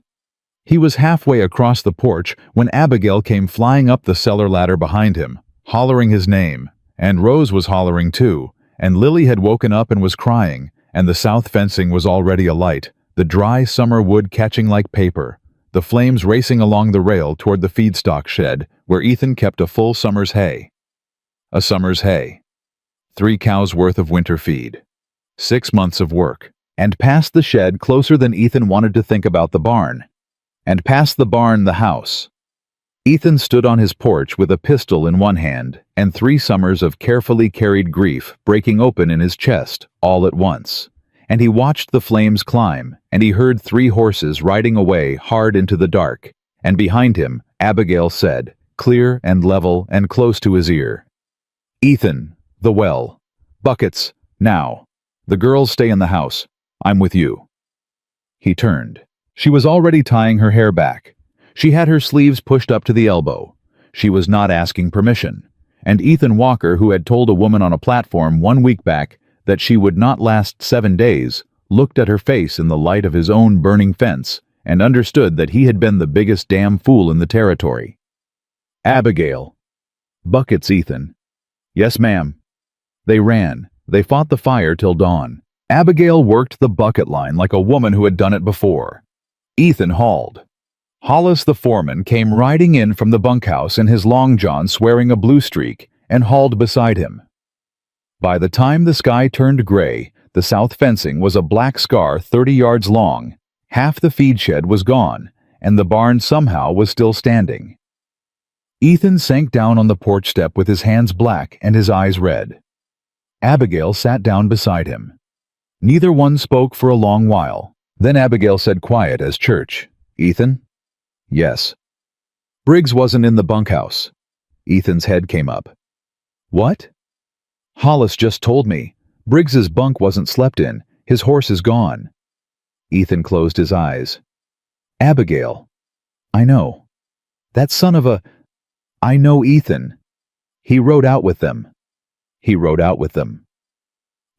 He was halfway across the porch when Abigail came flying up the cellar ladder behind him, hollering his name, and Rose was hollering too, and Lily had woken up and was crying, and the south fencing was already alight, the dry summer wood catching like paper, the flames racing along the rail toward the feedstock shed where Ethan kept a full summer's hay. A summer's hay. 3 cows' worth of winter feed. 6 months of work. And past the shed closer than Ethan wanted to think about the barn. And past the barn, the house. Ethan stood on his porch with a pistol in one hand and 3 summers of carefully carried grief breaking open in his chest all at once. And he watched the flames climb, and he heard 3 horses riding away hard into the dark. And behind him, Abigail said, clear and level and close to his ear, Ethan, the well. Buckets, now. The girls stay in the house. I'm with you. He turned. She was already tying her hair back. She had her sleeves pushed up to the elbow. She was not asking permission. And Ethan Walker, who had told a woman on a platform 1 week back that she would not last 7 days, looked at her face in the light of his own burning fence and understood that he had been the biggest damn fool in the territory. Abigail. Buckets, Ethan. Yes, ma'am. They ran. They fought the fire till dawn. Abigail worked the bucket line like a woman who had done it before. Ethan hauled. Hollis the foreman came riding in from the bunkhouse in his long john swearing a blue streak and hauled beside him. By the time the sky turned gray, the south fencing was a black scar 30 yards long, half the feed shed was gone, and the barn somehow was still standing. Ethan sank down on the porch step with his hands black and his eyes red. Abigail sat down beside him. Neither one spoke for a long while. Then Abigail said quiet as church, Ethan? Yes. Briggs wasn't in the bunkhouse. Ethan's head came up. What? Hollis just told me. Briggs's bunk wasn't slept in. His horse is gone. Ethan closed his eyes. Abigail. I know. That son of a... I know Ethan. He rode out with them. He rode out with them.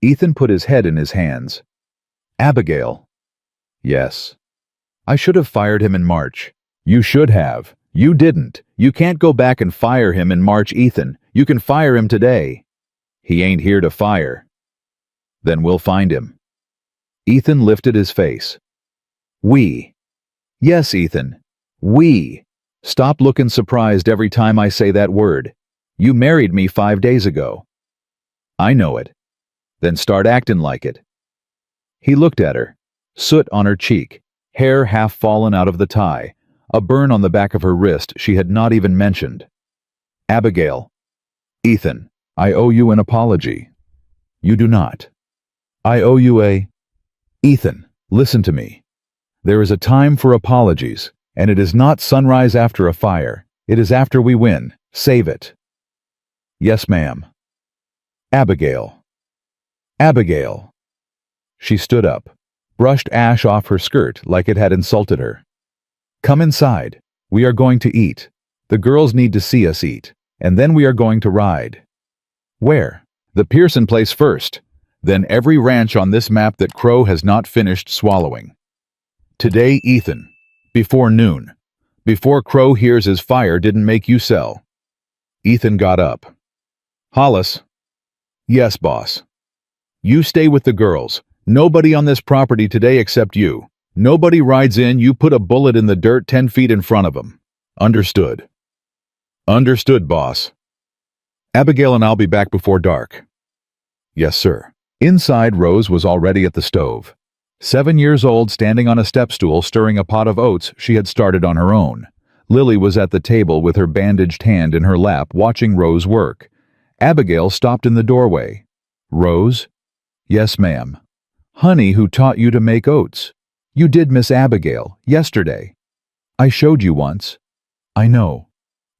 Ethan put his head in his hands. Abigail. Yes. I should have fired him in March. You should have. You didn't. You can't go back and fire him in March, Ethan. You can fire him today. He ain't here to fire. Then we'll find him. Ethan lifted his face. We. Yes, Ethan. We. Stop looking surprised every time I say that word. You married me 5 days ago. I know it. Then start acting like it. He looked at her. Soot on her cheek, hair half fallen out of the tie, a burn on the back of her wrist she had not even mentioned. Abigail. Ethan, I owe you an apology. You do not. I owe you a... Ethan, listen to me. There is a time for apologies, and it is not sunrise after a fire. It is after we win. Save it. Yes, ma'am. Abigail. Abigail. She stood up, brushed ash off her skirt like it had insulted her. "Come inside. We are going to eat. The girls need to see us eat, and then we are going to ride." "Where?" "The Pearson place first, then every ranch on this map that Crow has not finished swallowing. Today, Ethan. Before noon. Before Crow hears his fire didn't make you sell." Ethan got up. "Hollis." "Yes, boss." "You stay with the girls. Nobody on this property today except you. Nobody rides in, you put a bullet in the dirt 10 feet in front of them. Understood?" "Understood, boss." "Abigail and I'll be back before dark." "Yes, sir." Inside, Rose was already at the stove. 7 years old, standing on a step stool stirring a pot of oats she had started on her own. Lily was at the table with her bandaged hand in her lap watching Rose work. Abigail stopped in the doorway. "Rose?" "Yes, ma'am." "Honey, who taught you to make oats?" "You did, Miss Abigail, yesterday." "I showed you once." "I know."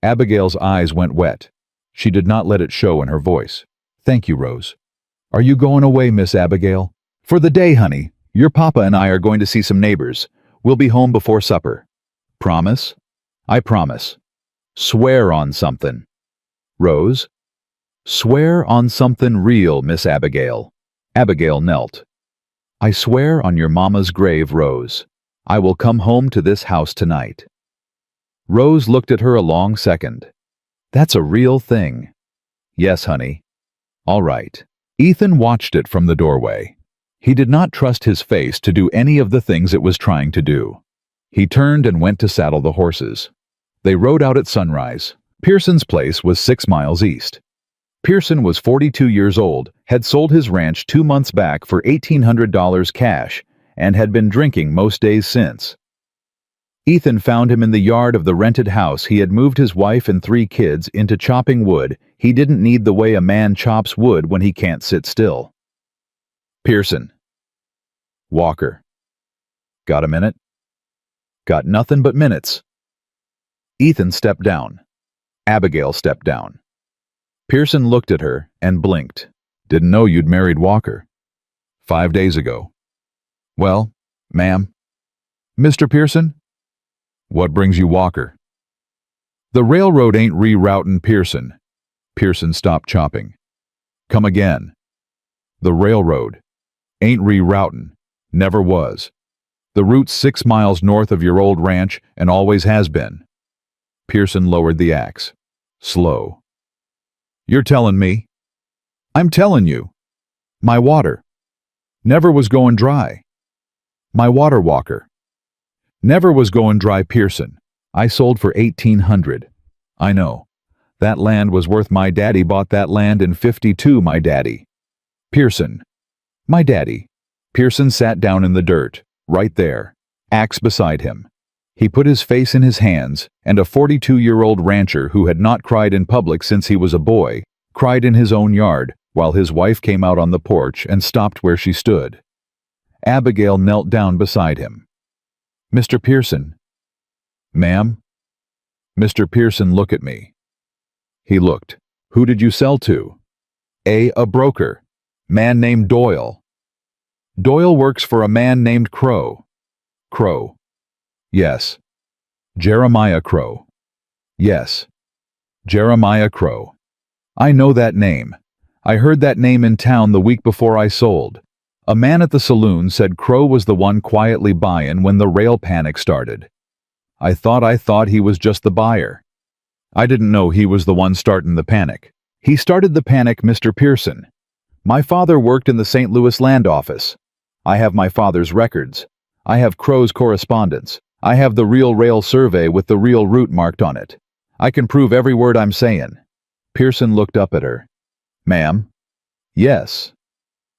Abigail's eyes went wet. She did not let it show in her voice. "Thank you, Rose." "Are you going away, Miss Abigail?" "For the day, honey. Your papa and I are going to see some neighbors. We'll be home before supper." "Promise?" "I promise." "Swear on something." "Rose?" "Swear on something real, Miss Abigail." Abigail knelt. "I swear on your mama's grave, Rose. I will come home to this house tonight." Rose looked at her a long second. "That's a real thing." "Yes, honey." "All right." Ethan watched it from the doorway. He did not trust his face to do any of the things it was trying to do. He turned and went to saddle the horses. They rode out at sunrise. Pearson's place was 6 miles east. Pearson was 42 years old, had sold his ranch 2 months back for $1,800 cash, and had been drinking most days since. Ethan found him in the yard of the rented house. He had moved his wife and 3 kids into chopping wood. He didn't need the way a man chops wood when he can't sit still. "Pearson." "Walker." "Got a minute?" "Got nothing but minutes." Ethan stepped down. Abigail stepped down. Pearson looked at her and blinked. "Didn't know you'd married Walker." 5 days ago." "Well, ma'am." "Mr. Pearson?" "What brings you Walker?" "The railroad ain't rerouting Pearson." Pearson stopped chopping. "Come again." "The railroad ain't rerouting. Never was. The route's 6 miles north of your old ranch and always has been." Pearson lowered the axe. Slow. "You're telling me?" "I'm telling you. My water never was going dry. My water, Walker. Never was going dry, Pearson. I sold for $1,800. I know. That land was worth. My daddy bought that land in '52, my daddy." "Pearson." "My daddy." Pearson sat down in the dirt, right there, axe beside him. He put his face in his hands, and a 42-year-old rancher who had not cried in public since he was a boy, cried in his own yard, while his wife came out on the porch and stopped where she stood. Abigail knelt down beside him. "Mr. Pearson." "Ma'am?" "Mr. Pearson, look at me." He looked. "Who did you sell to?" A broker. Man named Doyle." "Doyle works for a man named Crow." "Crow." "Yes." "Jeremiah Crow." "Yes." "Jeremiah Crow. I know that name. I heard that name in town the week before I sold. A man at the saloon said Crow was the one quietly buying when the rail panic started. I thought he was just the buyer. I didn't know he was the one starting the panic. He started the panic, Mr. Pearson. My father worked in the St. Louis land office. I have my father's records. I have Crow's correspondence. I have the real rail survey with the real route marked on it. I can prove every word I'm saying." Pearson looked up at her. "Ma'am?" "Yes."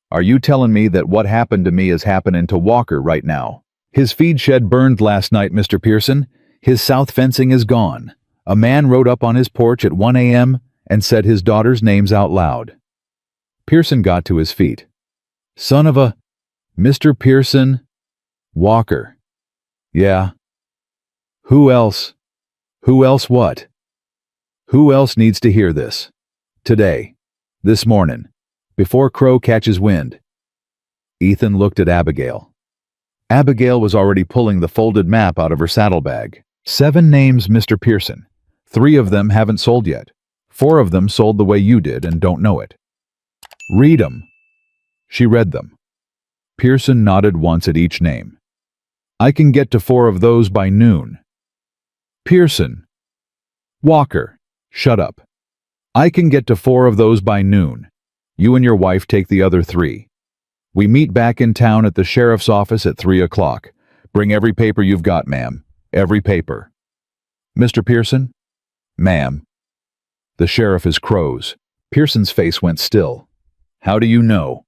"Are you telling me that what happened to me is happening to Walker right now? His feed shed burned last night, Mr. Pearson. His south fencing is gone. A man rode up on his porch at 1 a.m. and said his daughter's names out loud." Pearson got to his feet. "Son of a... Mr. Pearson... Walker." "Yeah." "Who else? Who else what? Who else needs to hear this? Today. This morning. Before Crow catches wind." Ethan looked at Abigail. Abigail was already pulling the folded map out of her saddlebag. 7 names, Mr. Pearson. 3 of them haven't sold yet. 4 of them sold the way you did and don't know it. Read 'em. She read them. Pearson nodded once at each name. I can get to 4 of those by noon. Pearson. Walker. Shut up. I can get to 4 of those by noon. You and your wife take the other 3. We meet back in town at the sheriff's office at 3 o'clock. Bring every paper you've got, ma'am. Every paper. Mr. Pearson? Ma'am. The sheriff is Crow's. Pearson's face went still. How do you know?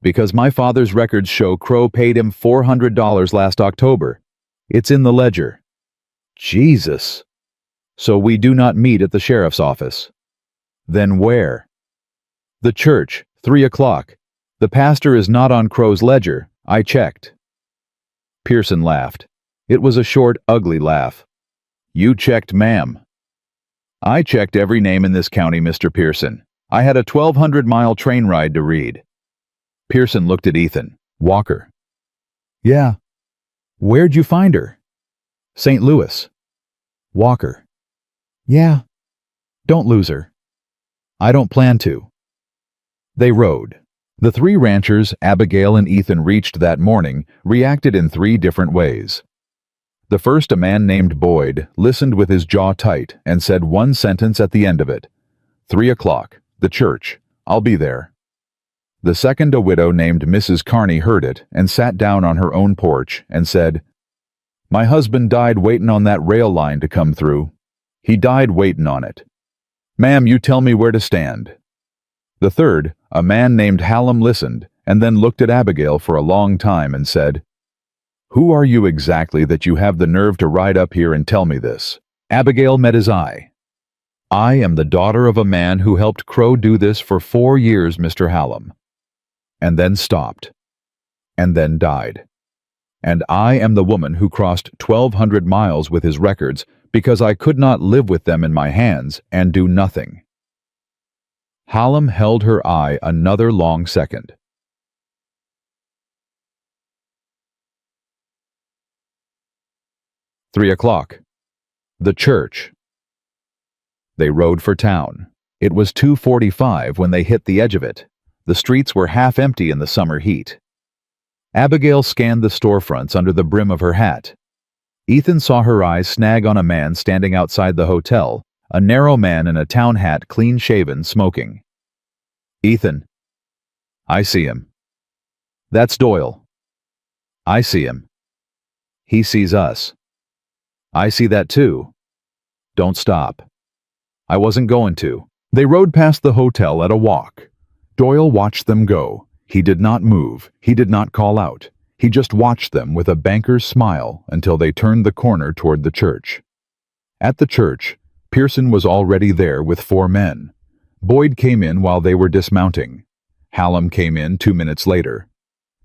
Because my father's records show Crow paid him $400 last October. It's in the ledger. Jesus. So we do not meet at the sheriff's office. Then where? The church, 3 o'clock. The pastor is not on Crow's ledger. I checked. Pearson laughed. It was a short, ugly laugh. You checked, ma'am. I checked every name in this county, Mr. Pearson. I had a 1,200-mile train ride to read. Pearson looked at Ethan. Walker. Yeah. Where'd you find her? St. Louis. Walker. Yeah. Don't lose her. I don't plan to. They rode. The 3 ranchers Abigail and Ethan reached that morning reacted in 3 different ways. The first, a man named Boyd, listened with his jaw tight and said one sentence at the end of it. 3 o'clock. The church. I'll be there. The second, a widow named Mrs. Carney, heard it and sat down on her own porch and said, My husband died waitin' on that rail line to come through. He died waitin' on it. Ma'am, you tell me where to stand. The third, a man named Hallam, listened and then looked at Abigail for a long time and said, Who are you exactly that you have the nerve to ride up here and tell me this? Abigail met his eye. I am the daughter of a man who helped Crow do this for 4 years, Mr. Hallam. And then stopped. And then died. And I am the woman who crossed 1,200 miles with his records because I could not live with them in my hands and do nothing. Hallam held her eye another long second. 3 o'clock. The church. They rode for town. It was 2:45 when they hit the edge of it. The streets were half empty in the summer heat. Abigail scanned the storefronts under the brim of her hat. Ethan saw her eyes snag on a man standing outside the hotel, a narrow man in a town hat, clean-shaven, smoking. Ethan. I see him. That's Doyle. I see him. He sees us. I see that too. Don't stop. I wasn't going to. They rode past the hotel at a walk. Doyle watched them go. He did not move. He did not call out. He just watched them with a banker's smile until they turned the corner toward the church. At the church, Pearson was already there with 4 men. Boyd came in while they were dismounting. Hallam came in 2 minutes later.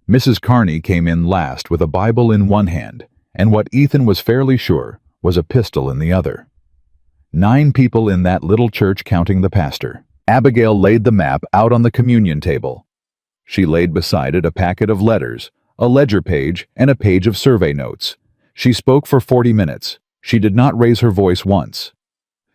Mrs. Carney came in last with a Bible in one hand, and what Ethan was fairly sure was a pistol in the other. 9 people in that little church, counting the pastor. Abigail laid the map out on the communion table. She laid beside it a packet of letters, a ledger page, and a page of survey notes. She spoke for 40 minutes. She did not raise her voice once.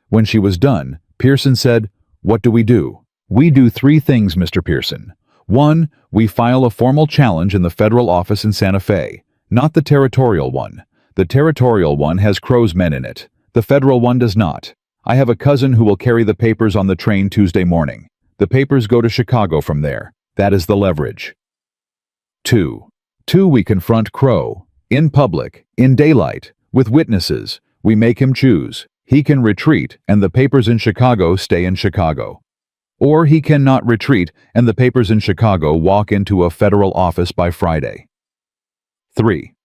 When she was done, Pearson said, What do? We do 3 things, Mr. Pearson. 1, we file a formal challenge in the federal office in Santa Fe, not the territorial one. The territorial one has Crow's men in it. The federal one does not. I have a cousin who will carry the papers on the train Tuesday morning. The papers go to Chicago from there. That is the leverage. 2, we confront Crow. In public, in daylight, with witnesses. We make him choose. He can retreat, and the papers in Chicago stay in Chicago. Or he cannot retreat, and the papers in Chicago walk into a federal office by Friday. 3,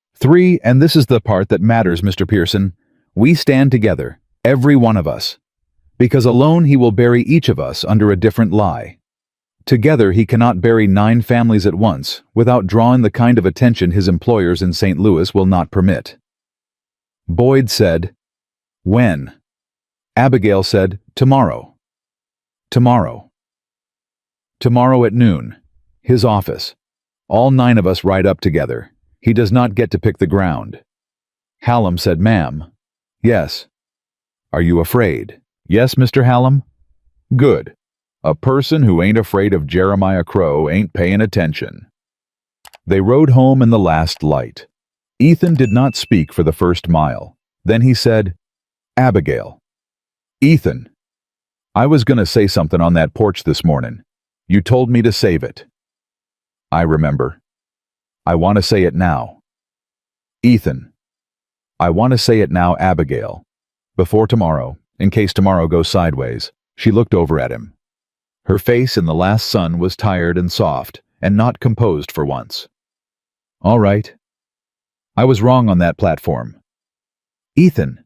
and this is the part that matters, Mr. Pearson. We stand together. Every one of us. Because alone he will bury each of us under a different lie. Together he cannot bury 9 families at once without drawing the kind of attention his employers in St. Louis will not permit. Boyd said, When? Abigail said, Tomorrow. Tomorrow. Tomorrow at noon. His office. All 9 of us ride up together. He does not get to pick the ground. Hallam said, "Ma'am." "Yes." "Are you afraid?" "Yes, Mr. Hallam." "Good. A person who ain't afraid of Jeremiah Crow ain't paying attention." They rode home in the last light. Ethan did not speak for the first mile. Then he said, "Abigail." "Ethan, I was gonna say something on that porch this morning. You told me to save it." "I remember. I want to say it now." "Ethan, I want to say it now, Abigail. Before tomorrow, in case tomorrow goes sideways." She looked over at him. Her face in the last sun was tired and soft, and not composed for once. "All right. I was wrong on that platform." "Ethan,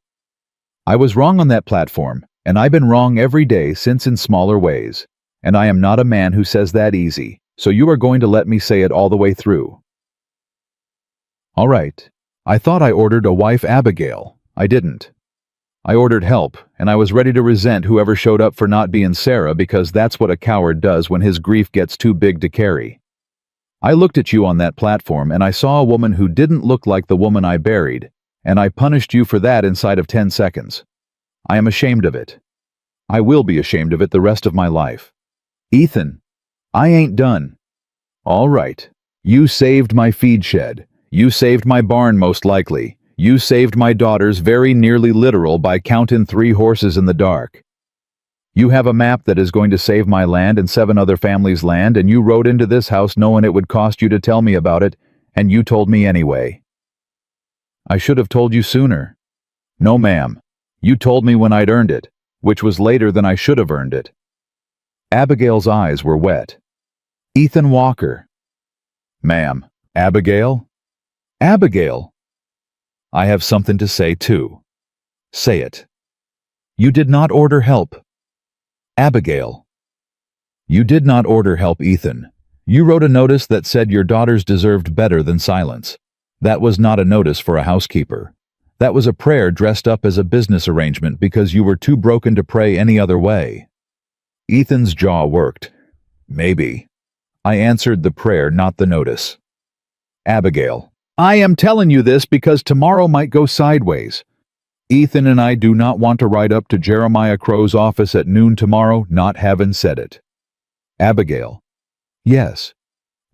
I was wrong on that platform, and I've been wrong every day since in smaller ways. And I am not a man who says that easy, so you are going to let me say it all the way through." "All right. I thought I ordered a wife Abigail. I didn't. I ordered help, and I was ready to resent whoever showed up for not being Sarah because that's what a coward does when his grief gets too big to carry. I looked at you on that platform and I saw a woman who didn't look like the woman I buried, and I punished you for that inside of 10 seconds. I am ashamed of it. I will be ashamed of it the rest of my life. Ethan, I ain't done." "All right. You saved my feed shed. You saved my barn most likely. You saved my daughters very nearly literal by counting 3 horses in the dark. You have a map that is going to save my land and 7 other families' land, and you rode into this house knowing it would cost you to tell me about it, and you told me anyway." "I should have told you sooner." "No, ma'am. You told me when I'd earned it, which was later than I should have earned it." Abigail's eyes were wet. "Ethan Walker." "Ma'am, Abigail?" "Abigail." "I have something to say, too." "Say it." "You did not order help." "Abigail." "You did not order help, Ethan. You wrote a notice that said your daughters deserved better than silence. That was not a notice for a housekeeper. That was a prayer dressed up as a business arrangement because you were too broken to pray any other way." Ethan's jaw worked. "Maybe. I answered the prayer, not the notice." "Abigail, I am telling you this because tomorrow might go sideways. Ethan and I do not want to ride up to Jeremiah Crow's office at noon tomorrow, not having said it." "Abigail." "Yes.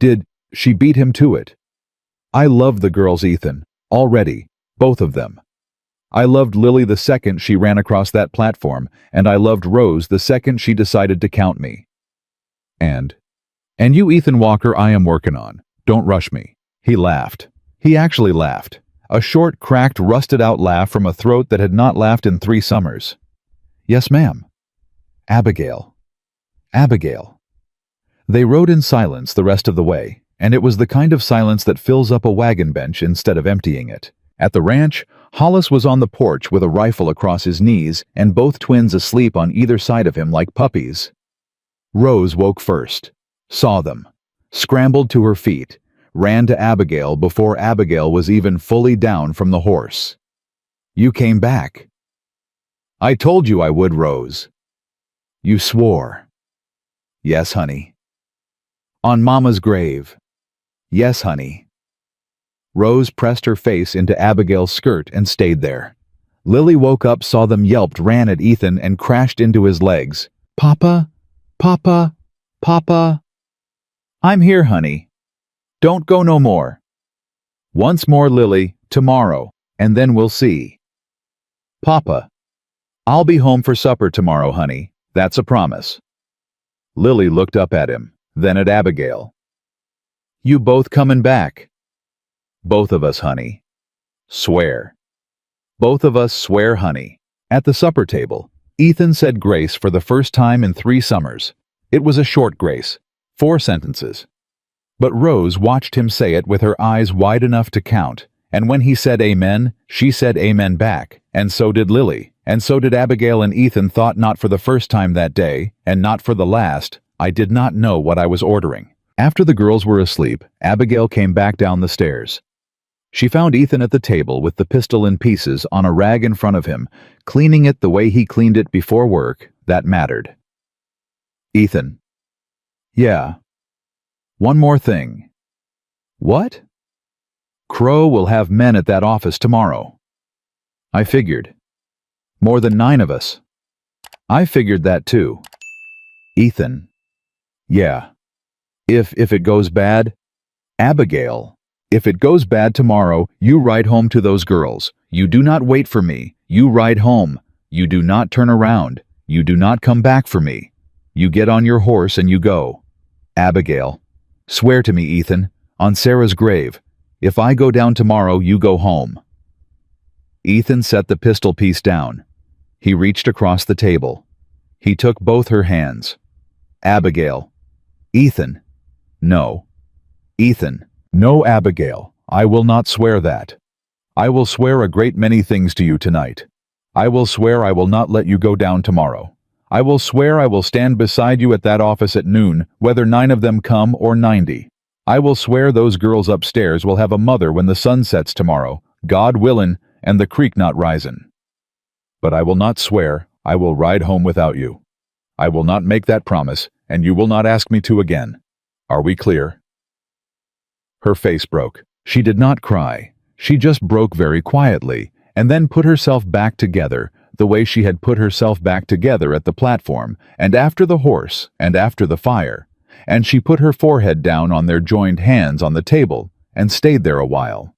Did she beat him to it?" "I love the girls, Ethan, already, both of them. I loved Lily the second she ran across that platform, and I loved Rose the second she decided to count me. And you, Ethan Walker, I am working on. Don't rush me." He laughed. He actually laughed. A short, cracked, rusted-out laugh from a throat that had not laughed in 3 summers. "Yes, ma'am." "Abigail. Abigail." They rode in silence the rest of the way, and it was the kind of silence that fills up a wagon bench instead of emptying it. At the ranch, Hollis was on the porch with a rifle across his knees and both twins asleep on either side of him like puppies. Rose woke first, saw them, scrambled to her feet, ran to Abigail before Abigail was even fully down from the horse. "You came back." "I told you I would, Rose." "You swore." "Yes, honey." "On Mama's grave." "Yes, honey." Rose pressed her face into Abigail's skirt and stayed there. Lily woke up, saw them, yelped, ran at Ethan, and crashed into his legs. "Papa, Papa, Papa." "I'm here, honey. Don't go no more." "Once more, Lily, tomorrow, and then we'll see." "Papa, I'll be home for supper tomorrow, honey. That's a promise." Lily looked up at him, then at Abigail. "You both coming back?" "Both of us, honey." "Swear." "Both of us swear, honey." At the supper table, Ethan said grace for the first time in 3 summers. It was a short grace, 4 sentences. But Rose watched him say it with her eyes wide enough to count, and when he said amen, she said amen back, and so did Lily, and so did Abigail, and Ethan thought, not for the first time that day, and not for the last, I did not know what I was ordering. After the girls were asleep, Abigail came back down the stairs. She found Ethan at the table with the pistol in pieces on a rag in front of him, cleaning it the way he cleaned it before work. That mattered. "Ethan." "Yeah." "One more thing." What? Crow will have men at that office tomorrow. I figured. More than 9 of us. I figured that too. Ethan. Yeah. If it goes bad? Abigail. If it goes bad tomorrow, you ride home to those girls. You do not wait for me. You ride home. You do not turn around. You do not come back for me. You get on your horse and you go. Abigail. Swear to me, Ethan, on Sarah's grave. If I go down tomorrow, you go home. Ethan set the pistol piece down. He reached across the table. He took both her hands. Abigail. Ethan. No. Ethan. No, Abigail. I will not swear that. I will swear a great many things to you tonight. I will swear I will not let you go down tomorrow. I will swear I will stand beside you at that office at noon, whether 9 of them come or 90. I will swear those girls upstairs will have a mother when the sun sets tomorrow, God willin', and the creek not risin'. But I will not swear I will ride home without you. I will not make that promise, and you will not ask me to again. Are we clear? Her face broke. She did not cry. She just broke very quietly, and then put herself back together, the way she had put herself back together at the platform, and after the horse, and after the fire. And she put her forehead down on their joined hands on the table, and stayed there a while.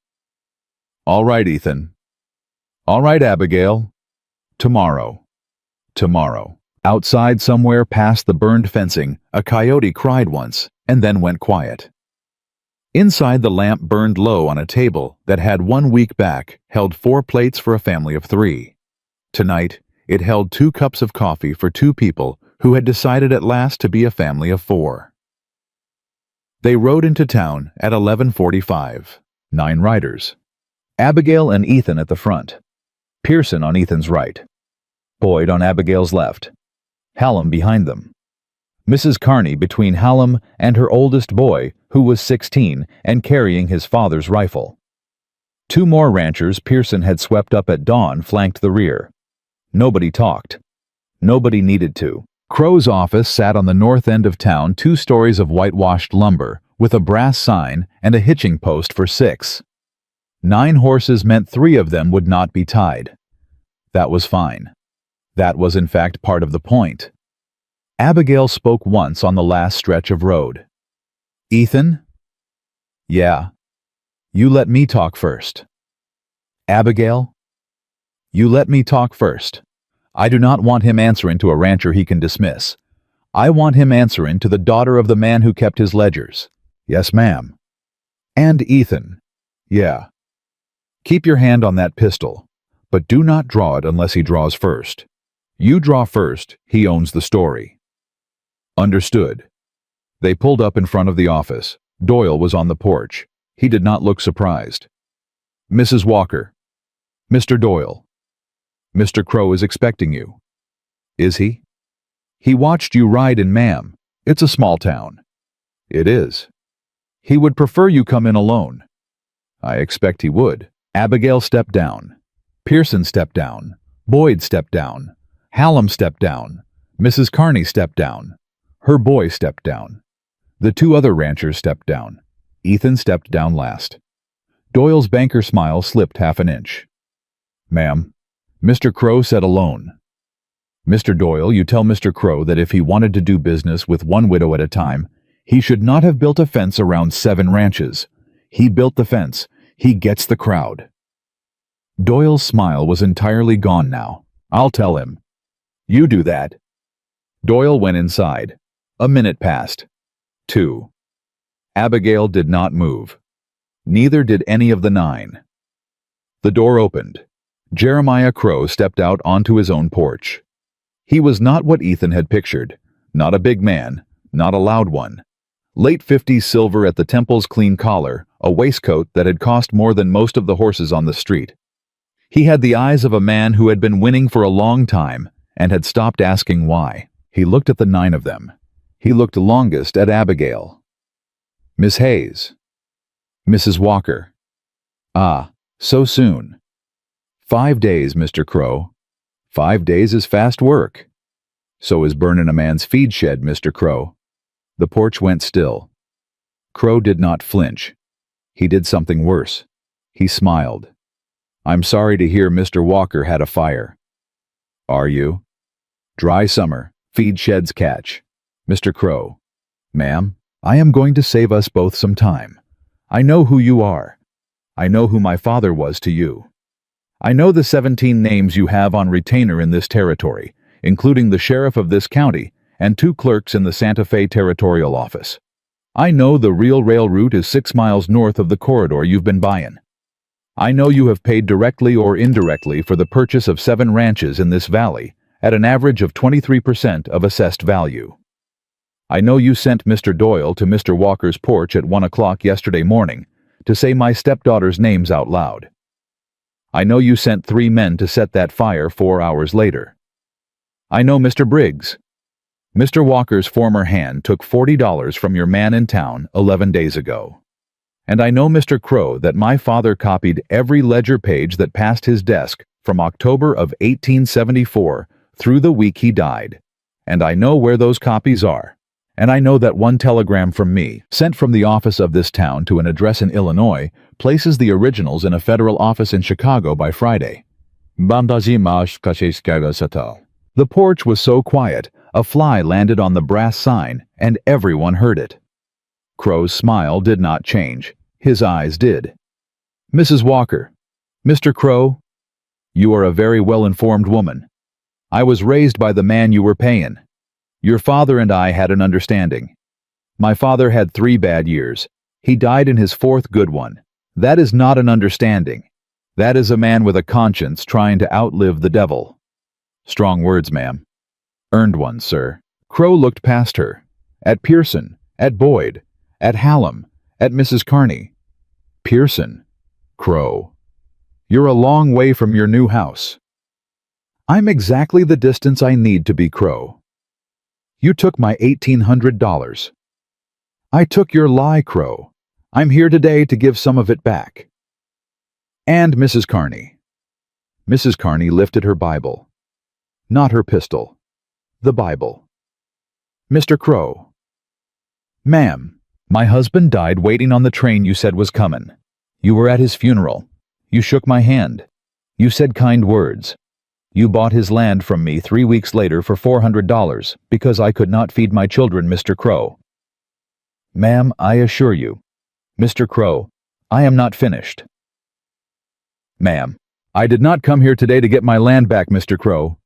All right, Ethan. All right, Abigail. Tomorrow. Tomorrow. Outside somewhere past the burned fencing, a coyote cried once, and then went quiet. Inside, the lamp burned low on a table that had 1 week back held 4 plates for a family of 3. Tonight, it held 2 cups of coffee for 2 people who had decided at last to be a family of 4. They rode into town at 11:45. 9 riders. Abigail and Ethan at the front. Pearson on Ethan's right. Boyd on Abigail's left. Hallam behind them. Mrs. Carney between Hallam and her oldest boy, who was 16 and carrying his father's rifle. 2 more ranchers Pearson had swept up at dawn flanked the rear. Nobody talked. Nobody needed to. Crow's office sat on the north end of town, 2 stories of whitewashed lumber, with a brass sign and a hitching post for 6. 9 horses meant 3 of them would not be tied. That was fine. That was in fact part of the point. Abigail spoke once on the last stretch of road. Ethan? Yeah. You let me talk first. Abigail? You let me talk first. I do not want him answering to a rancher he can dismiss. I want him answering to the daughter of the man who kept his ledgers. Yes, ma'am. And Ethan. Yeah. Keep your hand on that pistol, but do not draw it unless he draws first. You draw first, he owns the story. Understood. They pulled up in front of the office. Doyle was on the porch. He did not look surprised. Mrs. Walker. Mr. Doyle. Mr. Crow is expecting you. Is he? He watched you ride in, ma'am. It's a small town. It is. He would prefer you come in alone. I expect he would. Abigail stepped down. Pearson stepped down. Boyd stepped down. Hallam stepped down. Mrs. Carney stepped down. Her boy stepped down. The 2 other ranchers stepped down. Ethan stepped down last. Doyle's banker smile slipped half an inch. Ma'am, Mr. Crow said alone. Mr. Doyle, you tell Mr. Crow that if he wanted to do business with 1 widow at a time, he should not have built a fence around 7 ranches. He built the fence. He gets the crowd. Doyle's smile was entirely gone now. I'll tell him. You do that. Doyle went inside. A minute passed. 2. Abigail did not move. Neither did any of the 9. The door opened. Jeremiah Crow stepped out onto his own porch. He was not what Ethan had pictured. Not a big man, not a loud one. Late 50s silver at the temple's clean collar, a waistcoat that had cost more than most of the horses on the street. He had the eyes of a man who had been winning for a long time and had stopped asking why. He looked at the 9 of them. He looked longest at Abigail. Miss Hayes. Mrs. Walker. Ah, so soon. 5 days, Mr. Crow. 5 days is fast work. So is burnin' a man's feed shed, Mr. Crow. The porch went still. Crow did not flinch. He did something worse. He smiled. I'm sorry to hear Mr. Walker had a fire. Are you? Dry summer, feed sheds catch. Mr. Crow. Ma'am, I am going to save us both some time. I know who you are. I know who my father was to you. I know the 17 names you have on retainer in this territory, including the sheriff of this county and 2 clerks in the Santa Fe Territorial Office. I know the real rail route is 6 miles north of the corridor you've been buying. I know you have paid directly or indirectly for the purchase of 7 ranches in this valley at an average of 23% of assessed value. I know you sent Mr. Doyle to Mr. Walker's porch at 1 o'clock yesterday morning to say my stepdaughter's names out loud. I know you sent 3 men to set that fire 4 hours later. I know Mr. Briggs. Mr. Walker's former hand took $40 from your man in town 11 days ago. And I know, Mr. Crow, that my father copied every ledger page that passed his desk from October of 1874 through the week he died. And I know where those copies are. And I know that 1 telegram from me, sent from the office of this town to an address in Illinois, places the originals in a federal office in Chicago by Friday. The porch was so quiet, a fly landed on the brass sign, and everyone heard it. Crow's smile did not change. His eyes did. Mrs. Walker, Mr. Crow, you are a very well-informed woman. I was raised by the man you were paying. Your father and I had an understanding. My father had 3 bad years. He died in his 4th good one. That is not an understanding. That is a man with a conscience trying to outlive the devil. Strong words, ma'am. Earned ones, sir. Crow looked past her. At Pearson, at Boyd, at Hallam, at Mrs. Carney. Pearson. Crow. You're a long way from your new house. I'm exactly the distance I need to be, Crow. You took my $1,800. I took your lie, Crow. I'm here today to give some of it back. And Mrs. Carney. Mrs. Carney lifted her Bible. Not her pistol. The Bible. Mr. Crow. Ma'am, my husband died waiting on the train you said was coming. You were at his funeral. You shook my hand. You said kind words. You bought his land from me 3 weeks later for $400 because I could not feed my children, Mr. Crow. Ma'am, I assure you, Mr. Crow, I am not finished. Ma'am, I did not come here today to get my land back, Mr. Crow.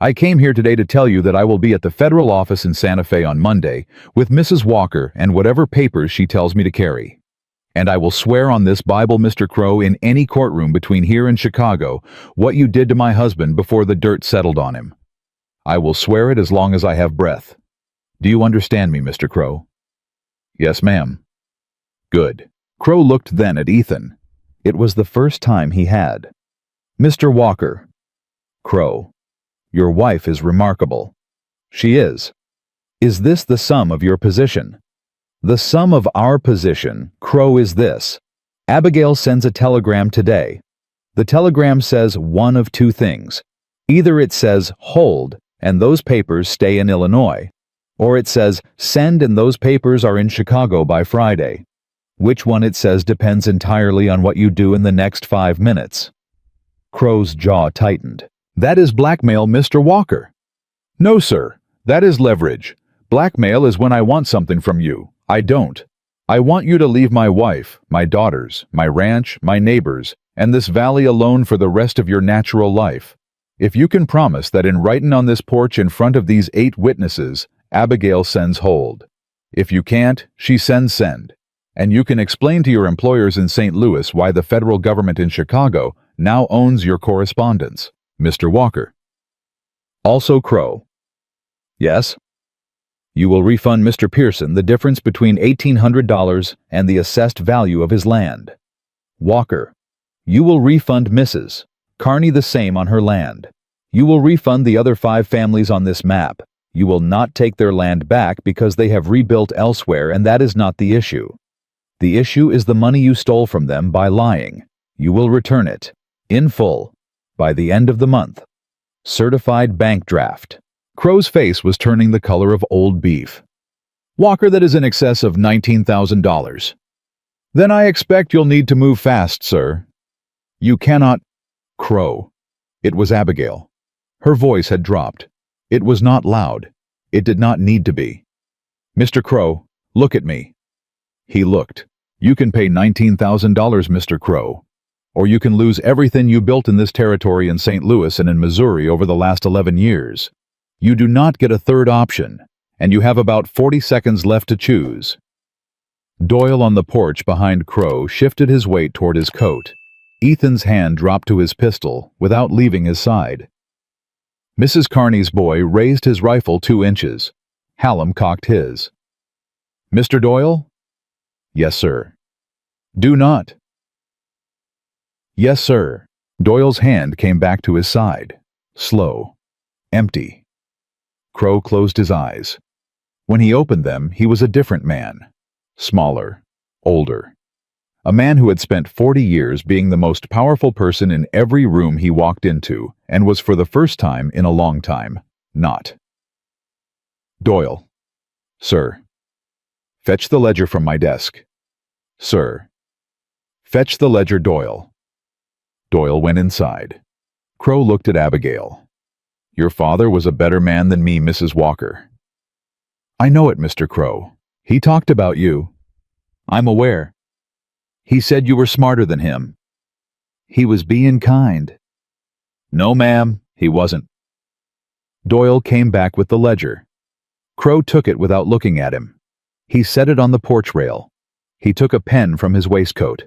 I came here today to tell you that I will be at the federal office in Santa Fe on Monday with Mrs. Walker and whatever papers she tells me to carry. And I will swear on this Bible, Mr. Crow, in any courtroom between here and Chicago, what you did to my husband before the dirt settled on him. I will swear it as long as I have breath. Do you understand me, Mr. Crow? Yes, ma'am. Good. Crow looked then at Ethan. It was the first time he had. Mr. Walker. Crow. Your wife is remarkable. She is. Is this the sum of your position? The sum of our position, Crow, is this. Abigail sends a telegram today. The telegram says one of 2 things. Either it says, hold, and those papers stay in Illinois, or it says, send and those papers are in Chicago by Friday. Which one it says depends entirely on what you do in the next 5 minutes. Crow's jaw tightened. That is blackmail, Mr. Walker. No, sir. That is leverage. Blackmail is when I want something from you. I don't. I want you to leave my wife, my daughters, my ranch, my neighbors, and this valley alone for the rest of your natural life. If you can promise that in writing on this porch in front of these 8 witnesses, Abigail sends hold. If you can't, she sends send. And you can explain to your employers in St. Louis why the federal government in Chicago now owns your correspondence. Mr. Walker. Also Crow. Yes? You will refund Mr. Pearson the difference between $1,800 and the assessed value of his land. Walker. You will refund Mrs. Carney the same on her land. You will refund the other 5 families on this map. You will not take their land back because they have rebuilt elsewhere, and that is not the issue. The issue is the money you stole from them by lying. You will return it, in full, by the end of the month. Certified bank draft. Crow's face was turning the color of old beef. Walker, that is in excess of $19,000. Then I expect you'll need to move fast, sir. You cannot... Crow. It was Abigail. Her voice had dropped. It was not loud. It did not need to be. Mr. Crow, look at me. He looked. You can pay $19,000, Mr. Crow. Or you can lose everything you built in this territory in St. Louis and in Missouri over the last 11 years. You do not get a third option, and you have about 40 seconds left to choose. Doyle on the porch behind Crow shifted his weight toward his coat. Ethan's hand dropped to his pistol without leaving his side. Mrs. Carney's boy raised his rifle 2 inches. Hallam cocked his. Mr. Doyle? Yes, sir. Do not. Yes, sir. Doyle's hand came back to his side. Slow. Empty. Crow closed his eyes. When he opened them, he was a different man. Smaller. Older. A man who had spent 40 years being the most powerful person in every room he walked into, and was for the first time in a long time, not. Doyle. Sir. Fetch the ledger from my desk. Sir. Fetch the ledger, Doyle. Doyle went inside. Crow looked at Abigail. Your father was a better man than me, Mrs. Walker. I know it, Mr. Crow. He talked about you. I'm aware. He said you were smarter than him. He was being kind. No, ma'am, he wasn't. Doyle came back with the ledger. Crow took it without looking at him. He set it on the porch rail. He took a pen from his waistcoat.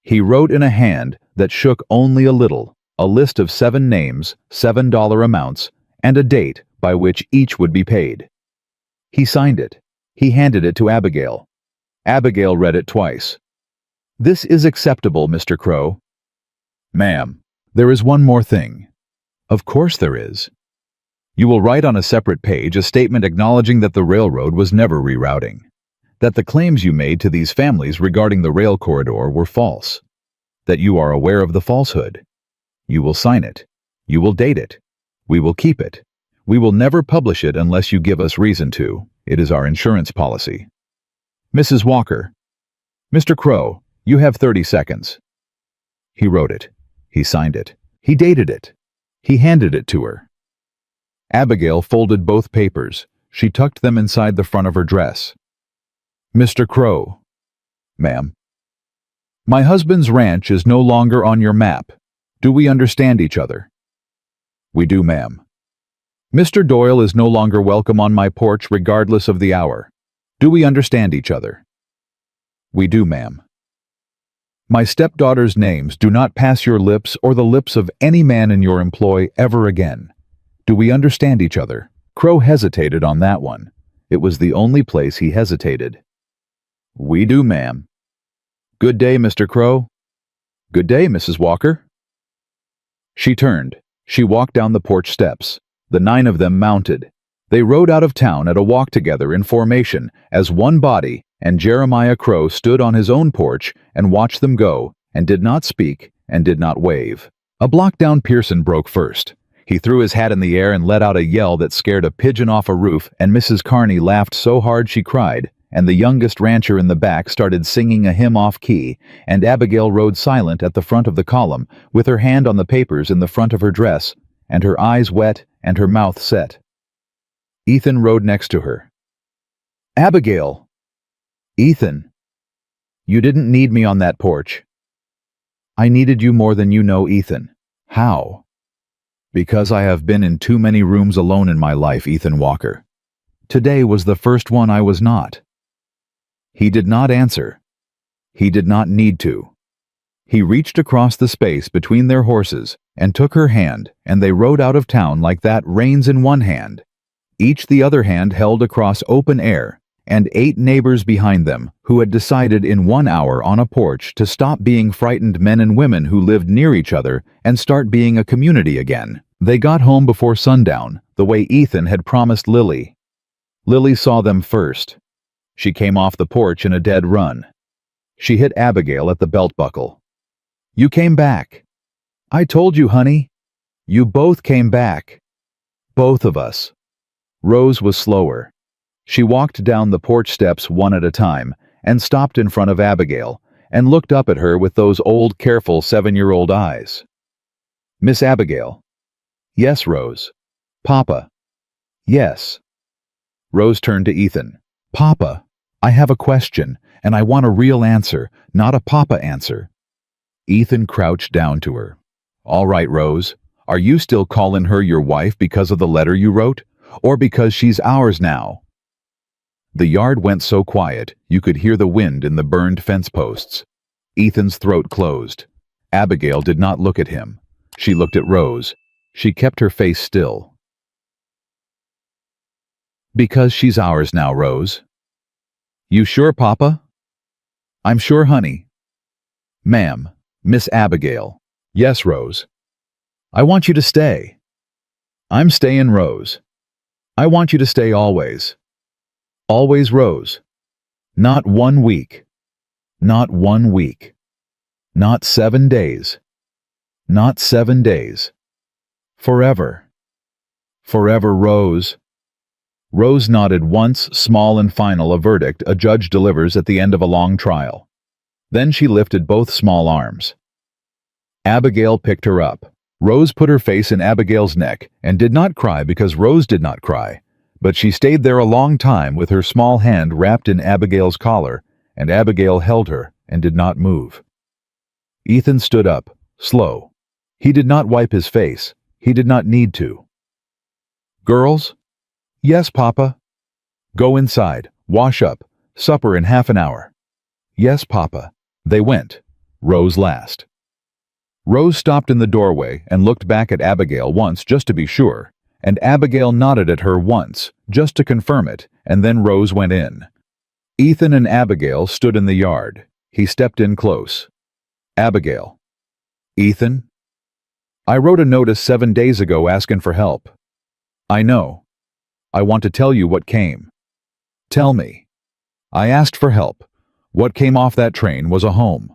He wrote in a hand that shook only a little, a list of 7 names, $7 amounts, and a date by which each would be paid. He signed it. He handed it to Abigail. Abigail read it twice. This is acceptable, Mr. Crow. Ma'am, there is one more thing. Of course there is. You will write on a separate page a statement acknowledging that the railroad was never rerouting, that the claims you made to these families regarding the rail corridor were false, that you are aware of the falsehood. You will sign it. You will date it. We will keep it. We will never publish it unless you give us reason to. It is our insurance policy. Mrs. Walker. Mr. Crow, you have 30 seconds. He wrote it. He signed it. He dated it. He handed it to her. Abigail folded both papers. She tucked them inside the front of her dress. Mr. Crow. Ma'am. My husband's ranch is no longer on your map. Do we understand each other? We do, ma'am. Mr. Doyle is no longer welcome on my porch regardless of the hour. Do we understand each other? We do, ma'am. My stepdaughter's names do not pass your lips or the lips of any man in your employ ever again. Do we understand each other? Crow hesitated on that one. It was the only place he hesitated. We do, ma'am. Good day, Mr. Crow. Good day, Mrs. Walker. She turned. She walked down the porch steps. The 9 of them mounted. They rode out of town at a walk together in formation as one body, and Jeremiah Crow stood on his own porch and watched them go, and did not speak and did not wave. A block down Pearson broke first. He threw his hat in the air and let out a yell that scared a pigeon off a roof, and Mrs. Carney laughed so hard she cried, and the youngest rancher in the back started singing a hymn off-key, and Abigail rode silent at the front of the column, with her hand on the papers in the front of her dress, and her eyes wet and her mouth set. Ethan rode next to her. Abigail! Ethan! You didn't need me on that porch. I needed you more than you know, Ethan. How? Because I have been in too many rooms alone in my life, Ethan Walker. Today was the first one I was not. He did not answer. He did not need to. He reached across the space between their horses and took her hand, and they rode out of town like that, reins in one hand, each the other hand held across open air, and 8 neighbors behind them who had decided in 1 hour on a porch to stop being frightened men and women who lived near each other and start being a community again. They got home before sundown, the way Ethan had promised Lily. Lily saw them first. She came off the porch in a dead run. She hit Abigail at the belt buckle. You came back. I told you, honey. You both came back. Both of us. Rose was slower. She walked down the porch steps one at a time and stopped in front of Abigail, and looked up at her with those old, careful 7-year-old eyes. "Miss Abigail." "Yes, Rose." "Papa." "Yes." Rose turned to Ethan. "Papa, I have a question, and I want a real answer, not a papa answer." Ethan crouched down to her. "All right, Rose. Are you still calling her your wife because of the letter you wrote, or because she's ours now?" The yard went so quiet you could hear the wind in the burned fence posts. Ethan's throat closed. Abigail did not look at him. She looked at Rose. She kept her face still. "Because she's ours now, Rose." "You sure, Papa?" "I'm sure, honey." "Ma'am, Miss Abigail." "Yes, Rose." "I want you to stay." "I'm staying, Rose." "I want you to stay always." "Always, Rose." "Not 1 week." "Not 1 week." "Not 7 days." "Not 7 days." "Forever." "Forever, Rose." Rose nodded once, small and final, a verdict a judge delivers at the end of a long trial. Then she lifted both small arms. Abigail picked her up. Rose put her face in Abigail's neck and did not cry because Rose did not cry, but she stayed there a long time with her small hand wrapped in Abigail's collar, and Abigail held her and did not move. Ethan stood up, slow. He did not wipe his face. He did not need to. "Girls?" "Yes, Papa." "Go inside. Wash up. Supper in half an hour." "Yes, Papa." They went. Rose last. Rose stopped in the doorway and looked back at Abigail once just to be sure, and Abigail nodded at her once just to confirm it, and then Rose went in. Ethan and Abigail stood in the yard. He stepped in close. "Abigail." "Ethan?" "I wrote a notice 7 days ago asking for help." "I know. I want to tell you what came." "Tell me." "I asked for help. What came off that train was a home."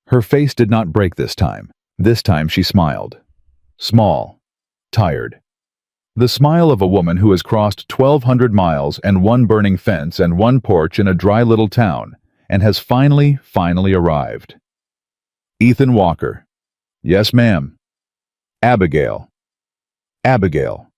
Her face did not break this time. This time she smiled. Small. Tired. The smile of a woman who has crossed 1,200 miles and 1 burning fence and 1 porch in a dry little town, and has finally arrived. "Ethan Walker." "Yes, ma'am." "Abigail." "Abigail."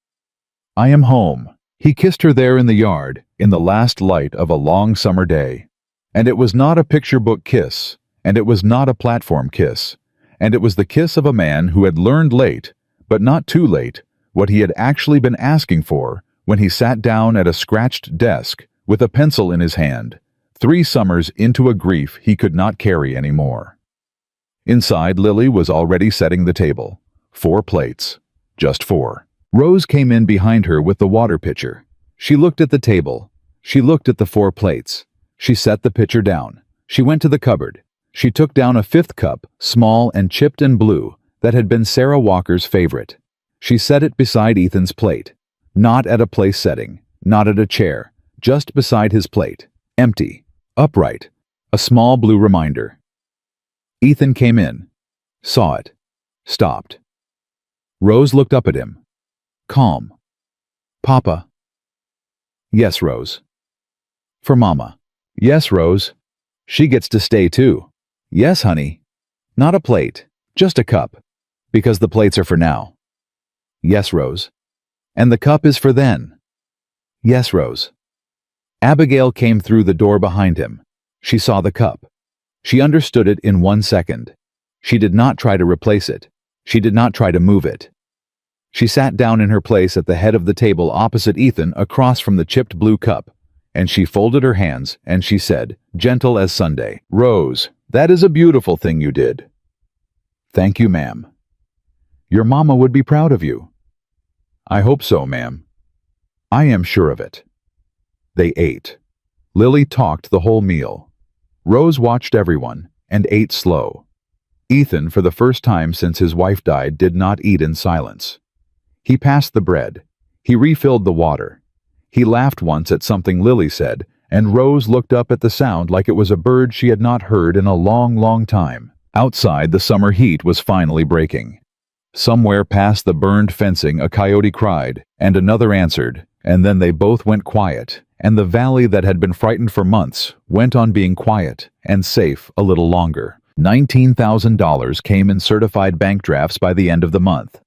"I am home." He kissed her there in the yard, in the last light of a long summer day. And it was not a picture book kiss, and it was not a platform kiss, and it was the kiss of a man who had learned late, but not too late, what he had actually been asking for when he sat down at a scratched desk with a pencil in his hand, 3 summers into a grief he could not carry anymore. Inside, Lily was already setting the table. 4 plates. Just 4. Rose came in behind her with the water pitcher. She looked at the table. She looked at the 4 plates. She set the pitcher down. She went to the cupboard. She took down a 5th cup, small and chipped and blue, that had been Sarah Walker's favorite. She set it beside Ethan's plate. Not at a place setting, not at a chair, just beside his plate. Empty. Upright. A small blue reminder. Ethan came in. Saw it. Stopped. Rose looked up at him. Calm. "Papa." "Yes, Rose." "For Mama." "Yes, Rose. She gets to stay too." "Yes, honey." "Not a plate, just a cup, because the plates are for now." "Yes, Rose." "And the cup is for then." "Yes, Rose." Abigail came through the door behind him. She saw the cup. She understood it in 1 second. She did not try to replace it. She did not try to move it. She sat down in her place at the head of the table opposite Ethan, across from the chipped blue cup, and she folded her hands and she said, gentle as Sunday, "Rose, that is a beautiful thing you did." "Thank you, ma'am." "Your mama would be proud of you." "I hope so, ma'am." "I am sure of it." They ate. Lily talked the whole meal. Rose watched everyone and ate slow. Ethan, for the first time since his wife died, did not eat in silence. He passed the bread. He refilled the water. He laughed once at something Lily said, and Rose looked up at the sound like it was a bird she had not heard in a long, long time. Outside, the summer heat was finally breaking. Somewhere past the burned fencing, a coyote cried, and another answered, and then they both went quiet, and the valley that had been frightened for months went on being quiet and safe a little longer. $19,000 came in certified bank drafts by the end of the month.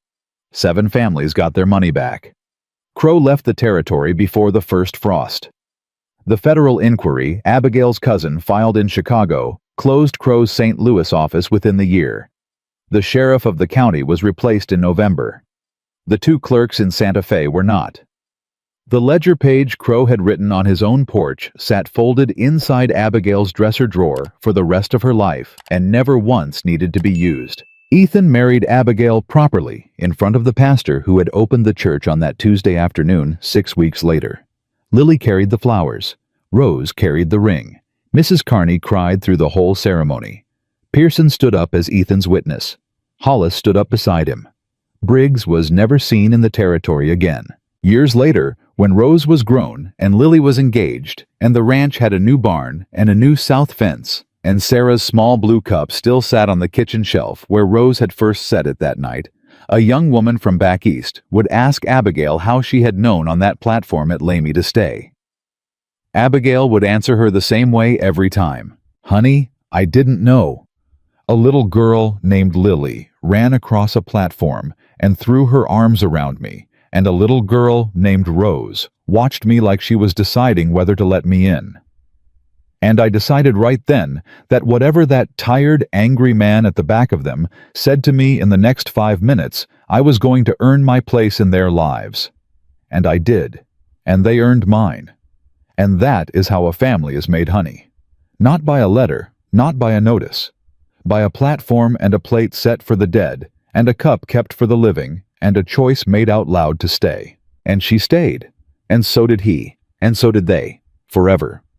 7 families got their money back. Crow left the territory before the first frost. The federal inquiry Abigail's cousin filed in Chicago closed Crow's St. Louis office within the year. The sheriff of the county was replaced in November. The 2 clerks in Santa Fe were not. The ledger page Crow had written on his own porch sat folded inside Abigail's dresser drawer for the rest of her life and never once needed to be used. Ethan married Abigail properly in front of the pastor who had opened the church on that Tuesday afternoon 6 weeks later. Lily carried the flowers. Rose carried the ring. Mrs. Carney cried through the whole ceremony. Pearson stood up as Ethan's witness. Hollis stood up beside him. Briggs was never seen in the territory again. Years later, when Rose was grown and Lily was engaged, and the ranch had a new barn and a new south fence, and Sarah's small blue cup still sat on the kitchen shelf where Rose had first set it that night, a young woman from back east would ask Abigail how she had known on that platform at Lamy to stay. Abigail would answer her the same way every time. "Honey, I didn't know." A little girl named Lily ran across a platform and threw her arms around me, and a little girl named Rose watched me like she was deciding whether to let me in. And I decided right then that whatever that tired, angry man at the back of them said to me in the next 5 minutes, I was going to earn my place in their lives. And I did. And they earned mine. And that is how a family is made honey. Not by a letter, not by a notice. By a platform and a plate set for the dead, and a cup kept for the living, and a choice made out loud to stay. And she stayed. And so did he. And so did they. Forever.